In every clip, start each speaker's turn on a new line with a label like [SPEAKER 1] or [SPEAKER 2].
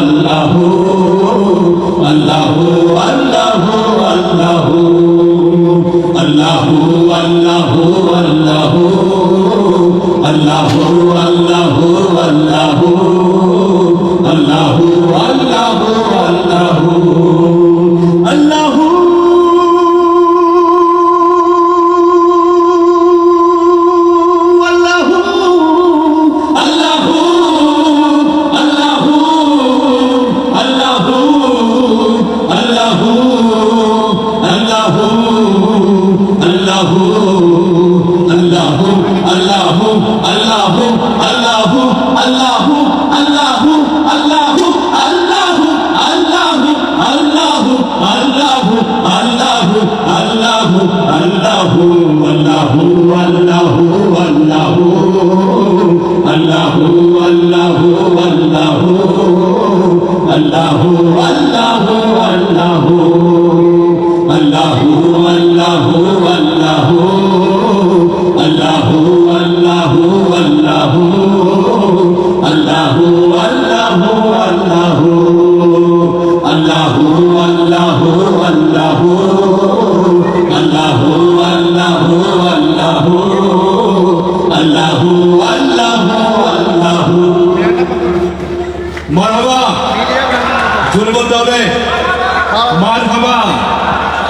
[SPEAKER 1] আল্লাহু আল্লাহু আল্লাহু আল্লাহু আল্লাহু আল্লাহু আল্লাহু আল্লাহু আল্লাহু আল্লাহু আল্লাহু আল্লাহু আল্লাহু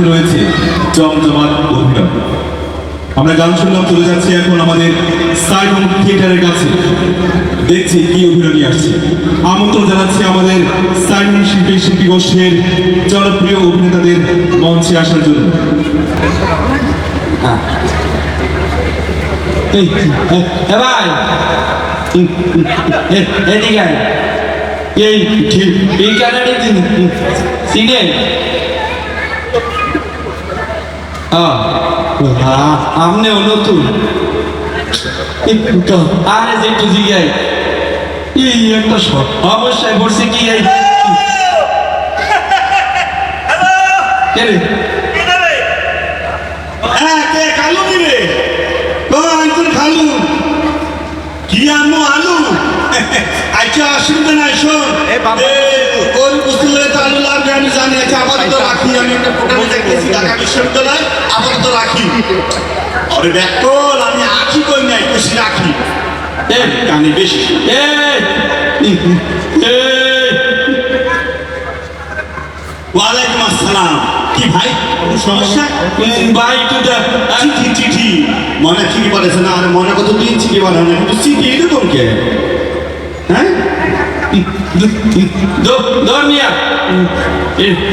[SPEAKER 1] রয়েছে জমজমাট অভিনয়। আমরা গান শুনলাম, চলে যাচ্ছি এখন আমাদের সাইমন থিয়েটারের কাছে, দেখছি কি অভিনয় নিয়ে আসছে। আমন্ত্রণ জানাচ্ছি আমাদের সাইমন শিল্পী গোষ্ঠীর জনপ্রিয় অভিনেতাদের মঞ্চে আসার জন্য।
[SPEAKER 2] ভাই এদিকে এই গানটা সিনে আমনেও নতুন আরে যে একটু জিগাই এই একটা অবশ্যই বলছি কি এই
[SPEAKER 1] কালু নিবে খালু কি আনু আলু আচ্ছা অসুবিধা নাই, শোন ওর বুঝতে আলু লাগবে আমি জানি। আচ্ছা আপাতত রাখি, আমি একটা প্রোগ্রামে দেখেছি ঢাকা বিশ্ববিদ্যালয়, আপাতত রাখি। আরে দেখল আমি আখি কই নাই, বেশি রাখি কানে বেশি। ওয়ালাইকুম আসসালাম। কি ভাই সমস্যা?
[SPEAKER 2] ভাই
[SPEAKER 1] চিঠি চিঠি মনে চিঠি বলেছে না? আরে মনে কত দিন চিঠি বলে না, কিন্তু চিঠি এরকম কে? হ্যাঁ
[SPEAKER 2] ধর্মিয়া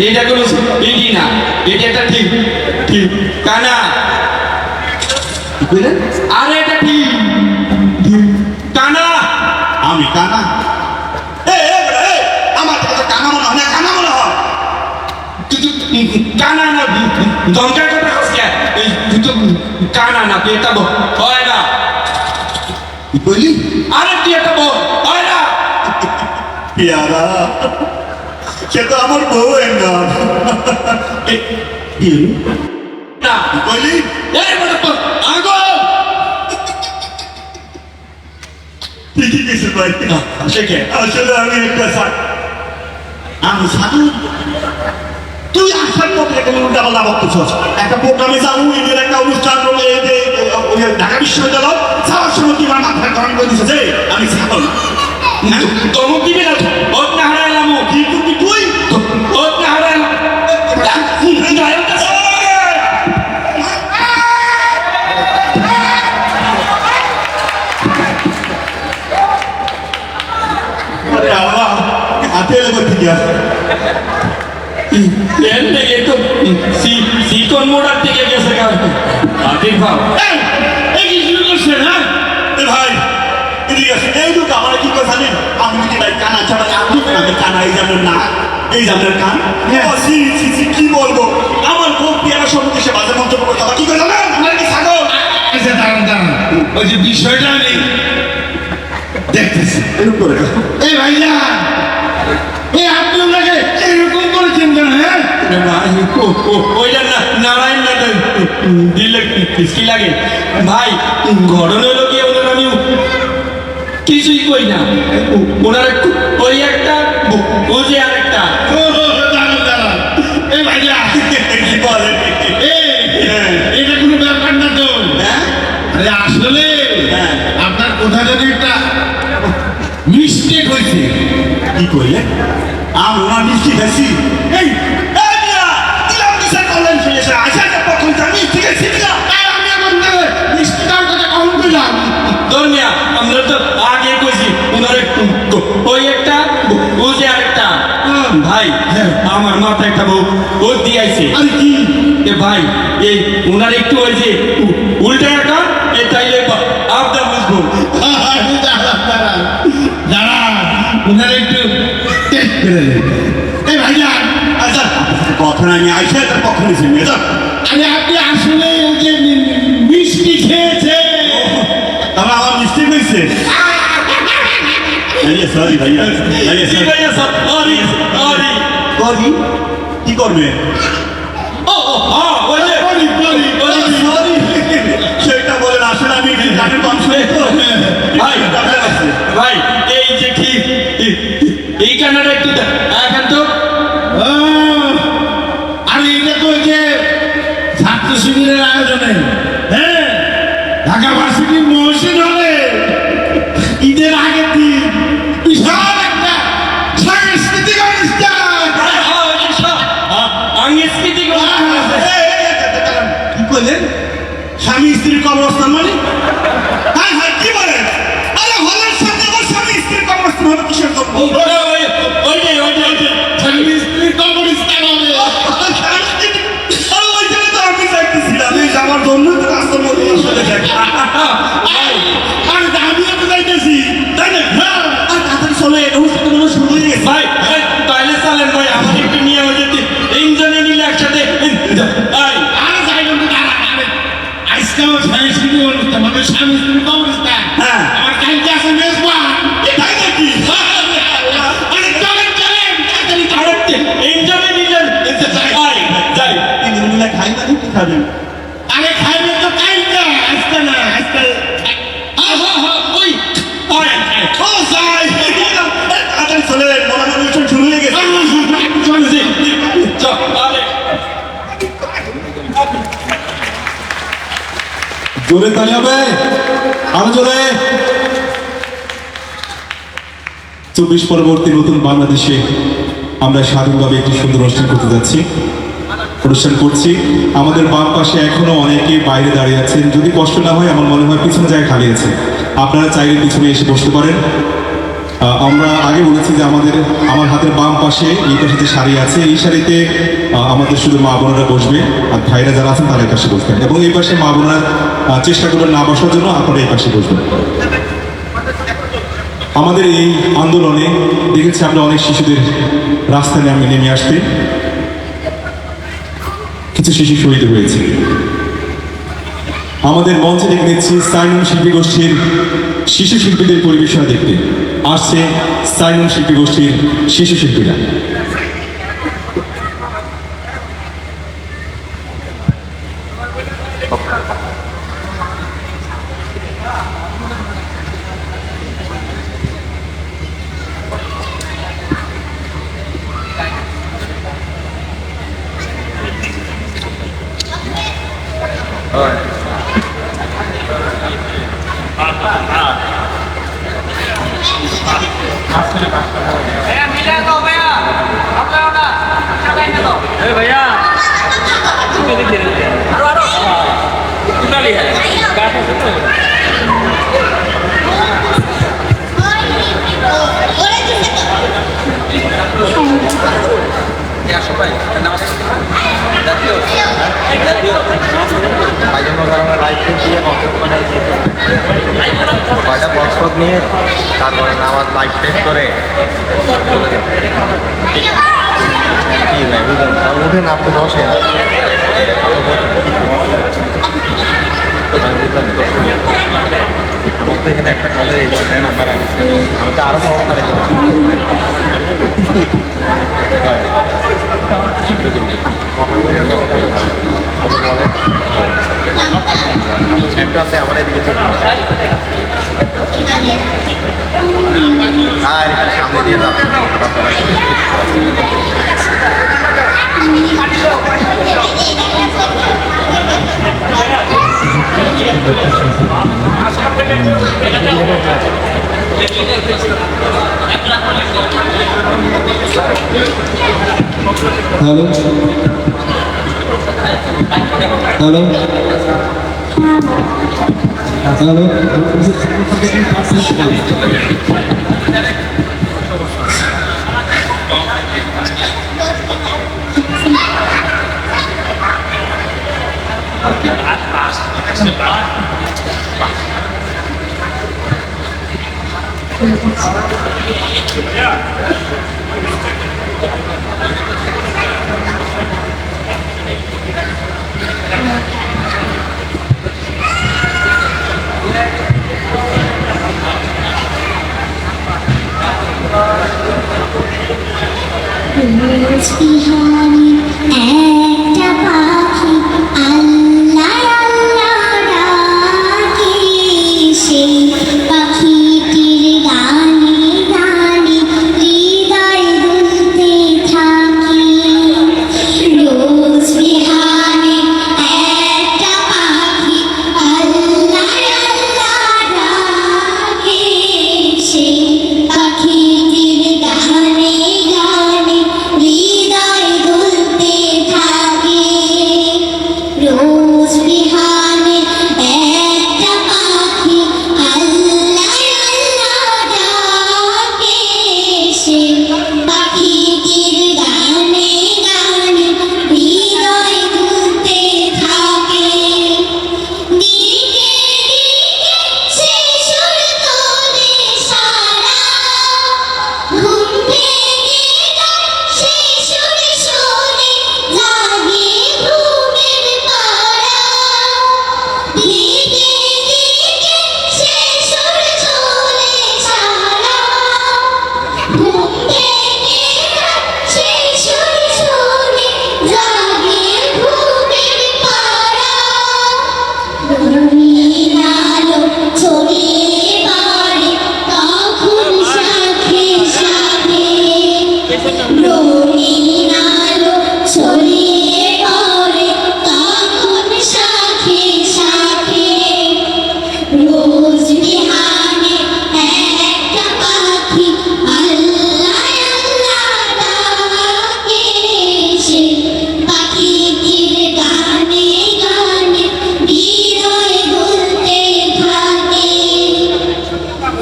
[SPEAKER 2] এটা কোনো ইডি না, এটা একটা ঠিক ঠিক কানা। আরে এটা ঠিক কানা।
[SPEAKER 1] আমি কানা? আমার কাছে কানা মনে হয় না, কানা মনে হয়।
[SPEAKER 2] কানা না দরকার কথা হচ্ছে কানা না, তুই এটা হয় না
[SPEAKER 1] বলি।
[SPEAKER 2] আরে তুই এটা হয় না
[SPEAKER 1] পেয়ারা, সে তো আমার বউ না বলি। ঠিকই কিছু ভাই, আসলে আমি একটা আমি সাধু। তুই আসার পথে এখানে উল্টা পাল্টা বক্তব্য, একটা প্রোগ্রামে যাবো, ঈদের একটা অনুষ্ঠান ঢাকা বিশ্ববিদ্যালয় যাওয়ার সময় কি আমার মাথায় গরম করে দিচ্ছে যে আমি ছাড়ো না।
[SPEAKER 2] তমক দিবি না, ওট না হারাইলাম।
[SPEAKER 1] কি করবি তুই?
[SPEAKER 2] ওট না হারাইলাম।
[SPEAKER 1] হাতে এলে ঠিক আছে।
[SPEAKER 2] চিকন মোড়ার দিকে গেছে
[SPEAKER 1] ভাই এই দুটো আমার কি কথা নেই। আমি যদি ভাই কানা ছাড়া আপনি কানা এই যেমন না, এই যেমন কান কি বলবো? আমার বউ পেয়ারা সম্পর্কে সে বাজে মন্তব্য করতে কি করে জানেন? আমার কি ছাগল?
[SPEAKER 3] দাঁড়ান দাঁড়ান, ওই যে বিষয়টা আমি দেখতেছি।
[SPEAKER 1] এরকম করে
[SPEAKER 3] এই ভাইয়া, এই আপনি ওনাকে এরকম করেছেন কেন? হ্যাঁ
[SPEAKER 2] ওইটা নারায়ণ না দিলে কি লাগে ভাই? ঘটনা হলো কি, ওনার আমি কিছুই কই না। ওনার ওই একটা ও যে আরেকটা
[SPEAKER 3] ও দাঁড়ান দাঁড়ান এ ভাইয়া
[SPEAKER 1] কি বলেন?
[SPEAKER 3] এটা কোনো ব্যাপার না তো
[SPEAKER 1] হ্যাঁ?
[SPEAKER 3] আরে আসলে
[SPEAKER 1] হ্যাঁ।
[SPEAKER 3] আপনার কোথা থেকে একটা মিস্টেক হয়েছে
[SPEAKER 1] কি করলে? আমরা মিষ্টি খাইছি। এই, এই মিয়া, দিলাম বিচার করলেন শুনেছে। আচ্ছা, আচ্ছা, কখন তো আমি মিষ্টি খাইছি দিলাম।
[SPEAKER 3] আর আমি আমার মিষ্টি খাওয়ার কথা কখন কইলাম
[SPEAKER 2] ধর্মিয়া আমরা তো আগে কইছি উনার ওই একটা ও যে আরেকটা ভাই আমার মাথায় একটা বউ ও দিয়েছে
[SPEAKER 3] আরে কি
[SPEAKER 2] এ ভাই এই উনার একটু ওই যে উল্টা একটা এ তাইলে আপনার বুঝবো
[SPEAKER 3] আরে দাঁড়ান দাঁড়ান দাঁড়ান ওনারা একটু টেস্ট করে দেন এই ভাইজান
[SPEAKER 1] আচ্ছা, কখন আমি আইসা তার কখন এসে নিয়ে যান।
[SPEAKER 3] আরে আপনি আসলে ওই যে মিষ্টি খেয়েছে
[SPEAKER 1] তাহলে আমার মিষ্টি হয়েছে। ভাইয়া, sorry, ভাইয়া। ভাইয়া,
[SPEAKER 2] জি
[SPEAKER 1] sorry।
[SPEAKER 2] ভাইয়া সরি সরি
[SPEAKER 1] করি? কি করবে?
[SPEAKER 2] ও ওই যে
[SPEAKER 3] বলি বলি বলি
[SPEAKER 1] Sorry। সেটা বলেন, আসলে আমি গানের কম শুনি তো।
[SPEAKER 2] ভাই ভাই এই যে ঠিক এই কানাডা একটু এখন তো
[SPEAKER 3] আরে এটা তো ওই যে ছাত্র শিবিরের আয়োজনে হ্যাঁ ঢাকা ভার্সিটির মহসিন হলে ঈদের আগের দিন বিশাল একটা সাংস্কৃতিক অনুষ্ঠান
[SPEAKER 2] সাংস্কৃতিক
[SPEAKER 1] কি করলেন? স্বামী স্ত্রীর কবরস্থান মানে? হ্যাঁ হ্যাঁ, কি বলেন? আরে হলের সামনে আমার স্বামী স্ত্রীর কবরস্থান হবে কিসের জন্য?
[SPEAKER 3] সাংস্কৃতিক কবরস্থান হবে
[SPEAKER 1] সাংস্কৃতিক- আরে ওইখানে তো আমি যাইতেছিলাম। এই যে আমার জন্য তো রাস্তার মধ্যে আসলে দেখা।
[SPEAKER 3] আর আমিও তো যাইতেছি
[SPEAKER 1] তাই না?
[SPEAKER 3] হ্যাঁ
[SPEAKER 1] আর তাড়াতাড়ি চলো, এই অনুষ্ঠান মনে হয় শুরু হয়ে গেছে।
[SPEAKER 2] ভাই তাহলে চালেন ভাই আমার একটু নিয়ে ওই যে তিনজনে মিলে একসাথে আই
[SPEAKER 3] আরে যাই বন্ধু দাঁড়া আরে আজকেও সাংস্কৃতিক অনুষ্ঠান মানে স্বামী স্ত্রী কবরস্থান
[SPEAKER 1] হ্যাঁ।
[SPEAKER 3] আমার কালকে আছে মেজবান
[SPEAKER 1] তাই নাকি?
[SPEAKER 3] আরে চলেন চলেন তাড়াতাড়ি চলেন।
[SPEAKER 2] আরে তিনজনে মিলে আই যাই
[SPEAKER 1] তিনজন মিলে খাই মানে কি খাবেন?
[SPEAKER 3] আরে খাইবে তো কালকে আজকে না আজকে
[SPEAKER 2] ওই আয়
[SPEAKER 1] ও যাই। তাড়াতাড়ি চলে, মনে হয় অনুষ্ঠান শুরু হয়ে গেছে।
[SPEAKER 4] জোরে তালি হবে, আরো জোরে। 24 পরবর্তী নতুন বাংলাদেশে আমরা স্বাধীনভাবে একটি সুন্দর অনুষ্ঠান করতে যাচ্ছি, অনুষ্ঠান করছি। আমাদের বাম পাশে এখনো অনেকে বাইরে দাঁড়িয়ে আছেন। যদি কষ্ট না হয়, আমার মনে হয় পিছনে জায়গা খালি আছে, আপনারা চাইলে পিছনে এসে বসতে পারেন। আমরা আগে বলেছি যে আমার হাতের বাম পাশে এই পাশে যে সারি আছে, এই সারিতে আমাদের শুধু মা বোনেরা বসবে, আর ভাইরা যারা আছেন তারা এই পাশে বসবেন, এবং এই পাশে মা বোনেরা চেষ্টা করবেন না বসার জন্য, আপনারা এই পাশে বসবেন। আমাদের এই আন্দোলনে দেখেছি আমরা অনেক শিশুদের রাস্তায় নেমে আসতে, কিছু শিশু শহীদ হয়েছে। আমাদের মঞ্চে দেখে নিচ্ছি সাইমন শিল্পী গোষ্ঠীর শিশু শিল্পীদের পরিবেশনা দেখতে আসছে সাইমন শিল্পী গোষ্ঠীর শিশু শিল্পীরা।
[SPEAKER 5] भैया मिला दो भैया आप लोग ना अच्छा लाइन में दो ए भैया कितने देर है आरो आरो कितना लिया है काट सकते क्या सबाई नमस्कार জাতীয় জাতীয় বাইজন ধরনের লাইফ দিয়ে কমপ্লিট বানাইছে কয়টা বক্স নিয়ে তারপরে নামাজ লাইভ টেস্ট করে কি ভাই বুঝলেন উঠেন আপনি বসেন এখানে একটা কলেজ নাম্বার আছে আমি তো আরো সহকারে
[SPEAKER 6] হ্যালো হ্যালো হ্যালো
[SPEAKER 7] বিহারি একটা পাখি আল্লাহ আল্লাহ ডাকে, সেই পাখিটির গানে গানে হৃদয় দুলতে থাকে। রোজ বিহারি একটা পাখি আল্লাহ আল্লাহ ডাকে, সেই পাখিটির গানে গানে হৃদয় দুলতে থাকে। রোজ বিহানে একটা পাখি আল্লাহ আল্লাহ ডাকে, সে পাখিটির গানে গানে হৃদয় দুলতে থাকে। দিকে দিকে সে সুর তোলে সারা, ঘুম ভেঙে যায় সে সুরে সুরে জাগে ঘুমের পাড়া। দিকে দিকে সে সুর তোলে সারা, ঘুম ভেঙে যায় সে সুরে সুরে জাগে ঘুমের পাড়া। রঙিন আলো ছড়িয়ে পড়ে তখন শাখে শাখে, রঙিন আলো ছড়িয়ে পড়ে তখন শাখে শাখে। রোজ বিহানে একটা পাখি আল্লাহ আল্লাহ ডাকে, সে পাখিটির গানে গানে হৃদয় দুলতে থাকে।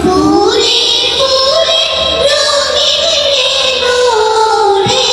[SPEAKER 7] ফুলে ফুলে রঙিন রে নূরে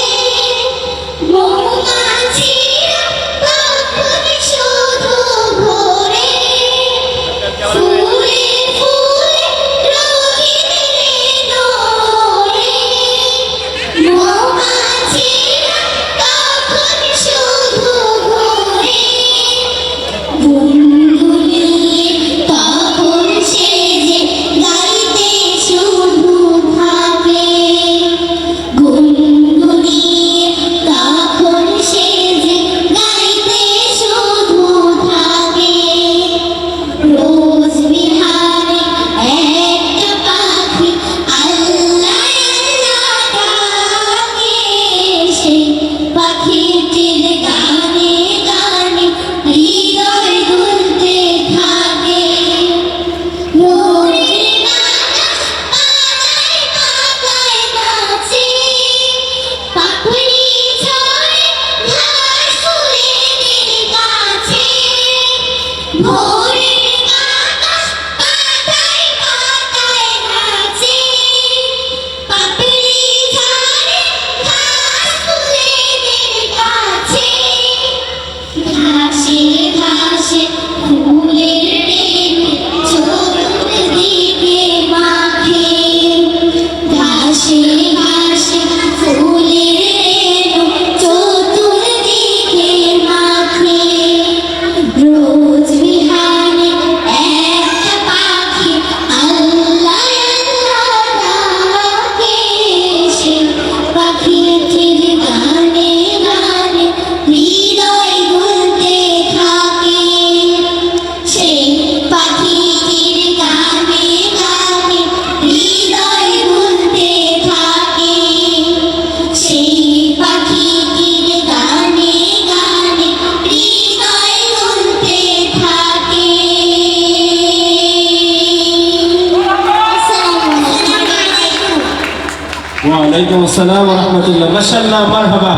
[SPEAKER 8] ওয়ালাইকুম আসসালাম ওয়া রাহমাতুল্লাহ। মাশাআল্লাহ, মারহাবা।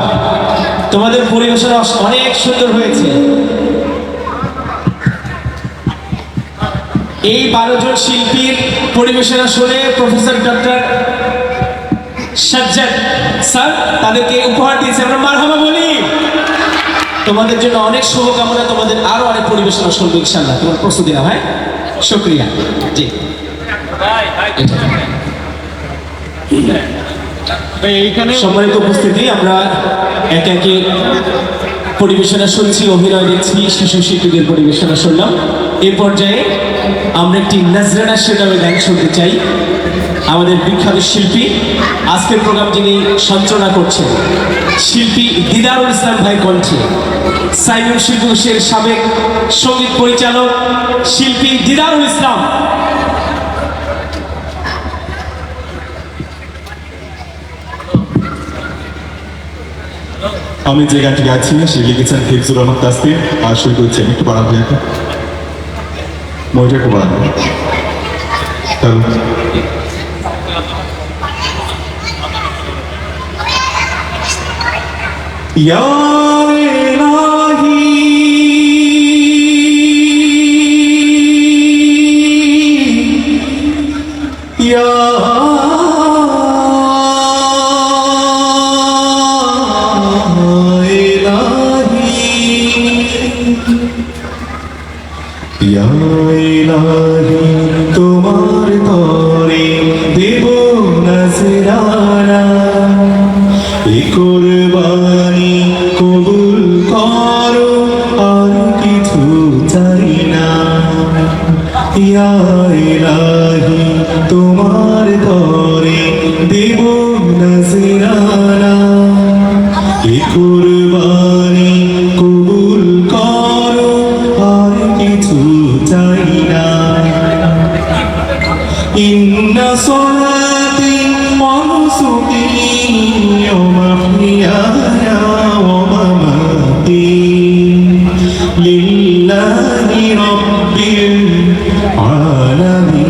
[SPEAKER 8] তোমাদের পরিবেশনা অনেক সুন্দর হয়েছে। এই 12 জন শিল্পীর পরিবেশনা শুনে প্রফেসর ডক্টর সাজ্জাদ স্যার তাদেরকে উপহার দিয়েছে, আমরা মারহাবা বলি। তোমাদের জন্য অনেক শুভকামনা, তোমাদের আরো অনেক পরিবেশনা শুনবো ইনশাআল্লাহ। তোমার প্রস্তুতি নাও। হ্যাঁ, শুকরিয়া। জি সম্মানিত উপস্থিতি, আমরা একে একে পরিবেশনা শুনছি, অভিনয় দেখছি, শিশু শিল্পীদের পরিবেশনা শুনলাম। এই পর্যায়ে আমরা একটি নজরানা শিরোনামে গান শুনতে চাই। আমাদের বিখ্যাত শিল্পী, আজকের প্রোগ্রাম যিনি সঞ্চালনা করছেন, শিল্পী দিদারুল ইসলাম ভাই কণ্ঠে, সাইমন শিল্পী গোষ্ঠীর সাবেক সঙ্গীত পরিচালক শিল্পী দিদারুল ইসলাম।
[SPEAKER 4] আমি যে গানটি গাইছি সে লিখেছেন হিফজুর রহমান তাসফির, আর শুরু করেছি আমি একটু বাড়াবো, মইটা একটু বাড়াবো। ইয়া ইলাহি ইয়া তোমার তরে দেব নজরানা, এ কুরবানি কবুল করো, আর কিছু চাই না। ইয়া ইলাহি তোমার তরে দেব নজরানা, এ কুরবানি কবুল করো, আর কিছু চাই না। ইন্না সলাতি ওয়া নুসুকি ওয়া মাহইয়ায়া ওয়া মামাতি লিল্লাহি রাব্বিল আলামিন।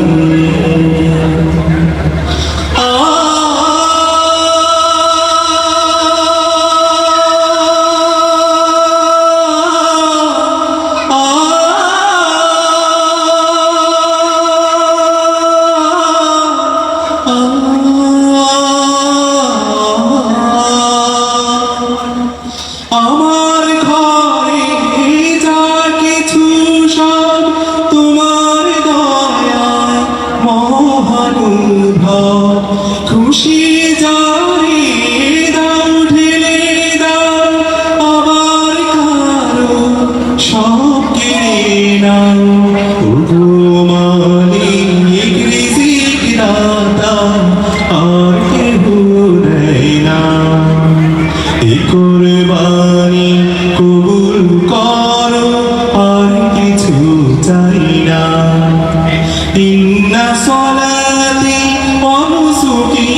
[SPEAKER 4] আমার ঘরে যা কিছু সব তোমার দয়ায় মহানুভব, খুশি যারে দাও ঢেলে দাও, আবার কারো সব কেড়ে নাও। ওগো মালিক রিজিক দাতা, আর কেহ দেয় না। এ কুরবানি কবুল করো, আর কিছু চাই না। ইন্না সলাতি ওয়া নুসুকি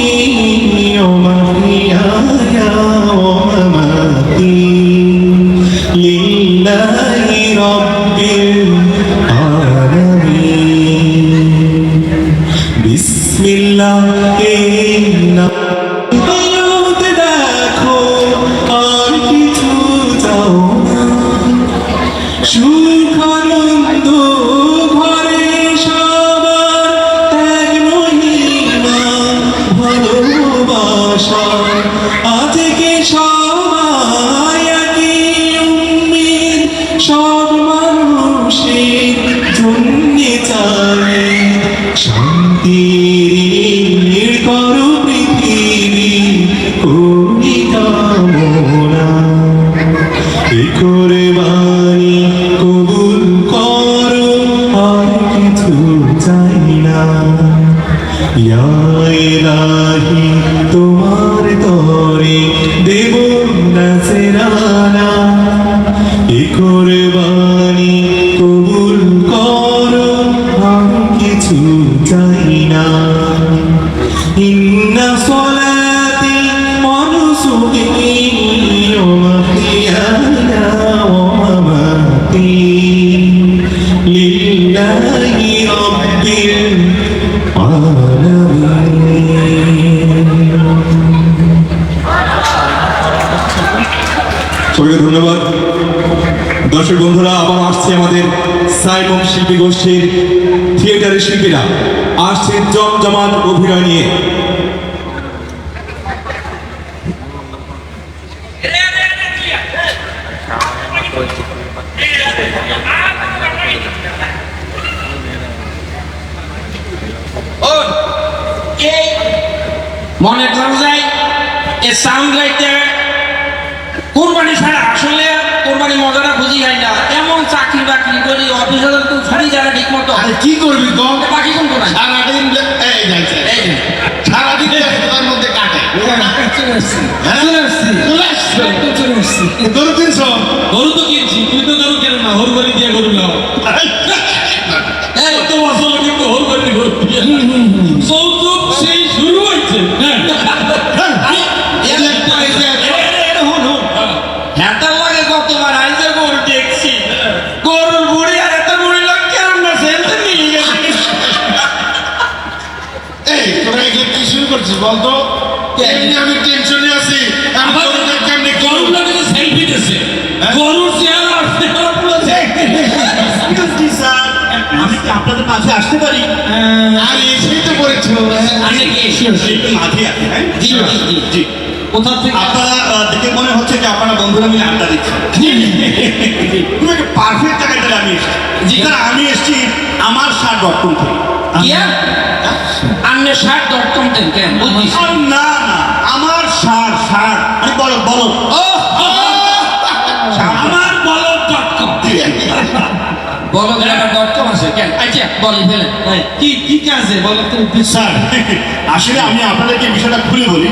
[SPEAKER 4] ওয়া মাহইয়ায়া ওয়া মামাতি লিল্লাহি রাব্বিল আলামিন। বিসমিল্লাহির দেখো, আর কিছু চাও না। সুখ আনন্দ ঘরে সবার, ত্যাগ মহিমা ভালোবাসা, আজকে সবাই একই উম্মিদ, সব মানুষের জন্যে চাই শান্তির করো পৃথিবী করি কামনা। এ কুরবানি কবুল করো, আর কিছু চাই না। ইয়া ইলাহি তোমার তরে দেব নজরানা, এ কুরবানি কবুল করো, আর কিছু চাই না। ইন্না সলাতি ওয়া নুসুকি সবাইকে ধন্যবাদ। দর্শক বন্ধুরা, আবার আসছে আমাদের সাইমন শিল্পী গোষ্ঠীর থিয়েটারের শিল্পীরা আসছে জমজমাট অভিনয় নিয়ে।
[SPEAKER 5] মনে করো যাই এ সাউন্ড লাইতে কোরবানি ছাড়া আসলে কোরবানি মজাটা বুঝি হয় না। এমন চাকরি বাকরি করি অফিসে তো ছড়ি যারা ঠিক মতো
[SPEAKER 3] আরে কি করবি কম
[SPEAKER 5] বাকি কোন কোন
[SPEAKER 3] সারাদিন এই যাইছে
[SPEAKER 5] এই যে
[SPEAKER 3] সারাদিন ব্যস্ততার মধ্যে কাটে
[SPEAKER 6] চলে আসছি
[SPEAKER 3] হ্যাঁ?
[SPEAKER 6] চলে আসছি
[SPEAKER 3] চলে আসছো?
[SPEAKER 6] একদম চলে আসছি
[SPEAKER 3] গরু কিনছো?
[SPEAKER 6] গরু তো কিনছি, তুই তো গরু কেন না, হোর বাড়ি দিয়ে গরু নাও।
[SPEAKER 5] এই
[SPEAKER 6] কত বছর কিন্তু হোর বাড়ি গরু দিয়ে যৌতুক সেই শুরু হয়েছে।
[SPEAKER 5] হ্যাঁটার লাগে কতবার আইসে গরু দেখছি গরুর বুড়ি আর এত বুড়ি লোক কেমন না সেন্সে মিলে গেছে।
[SPEAKER 3] এই তোরা এগুলো কি শুরু করছিস বলতো? এমনি আমি টেনশনে আছি। আমি
[SPEAKER 6] আমার
[SPEAKER 3] গরুটা কেমনে
[SPEAKER 6] গরুর
[SPEAKER 3] কিনবো?
[SPEAKER 6] লোকে যে সেলফি দিছে, গরুর চেহারা আর চেহারা পুরো দেখে।
[SPEAKER 1] আমি কি আপনাদের মাঝে আসতে পারি?
[SPEAKER 3] আর এসেই তো করেছো।
[SPEAKER 5] আচ্ছা কি
[SPEAKER 1] মাঝে আছে, হ্যাঁ?
[SPEAKER 5] জি জি জি
[SPEAKER 1] জি।
[SPEAKER 5] কোথা থেকে
[SPEAKER 1] আপনারা দেখে মনে হচ্ছে যে আপনারা বন্ধুরা মিলে আড্ডা দিচ্ছেন। তুমি একটা পারফেক্ট জায়গায় আমি এসেছি।
[SPEAKER 5] জি।
[SPEAKER 1] স্যার, আমি এসেছি আমার .com থেকে।
[SPEAKER 5] কিয়া আন্নে 60.com কেন বুঝিস
[SPEAKER 1] আর না না, আমার সার আরে বলো বলো।
[SPEAKER 5] ও আমার বলদ.com বলদ.com আছে কেন আচ্ছা বলি ফেলে
[SPEAKER 6] কি কি কাজে বলো তো?
[SPEAKER 1] স্যার, আসলে আমি আপনাদেরকে বিষয়টা খুলে বলি।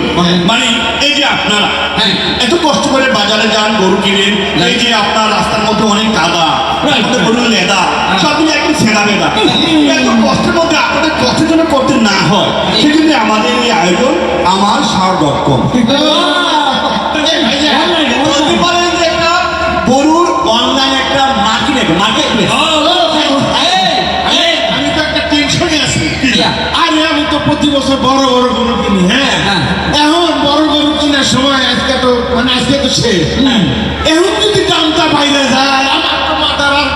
[SPEAKER 1] মানে এই যে আপনারা
[SPEAKER 5] হ্যাঁ।
[SPEAKER 1] এত কষ্ট করে বাজারে যান, গরু কিনেন, এই যে আপনার রাস্তার মধ্যে অনেক কাদা, আপনাদের গরুর লেদা, সব মিলে একটু ছেঁড়া বেদা, এত কষ্টের মধ্যে আপনাদের কষ্টের জন্য করতে না হয়, সেজন্য আমাদের এই আয়োজন আমার .com। বলতে পারেন যে একটা গরুর অনলাইন একটা মার্কেট প্লেস।
[SPEAKER 3] আমি তো একটা টেনশনে আছি।
[SPEAKER 5] কিয়া?
[SPEAKER 3] আরে আমি তো প্রতি বছর বড় বড় গরু কিনি, হ্যাঁ?
[SPEAKER 5] হ্যাঁ।
[SPEAKER 3] এখন বড় গরু কেনার সময় আজকে তো শেষ। এখন যদি দামটা বাইরে যায় আমার তো মাথার আর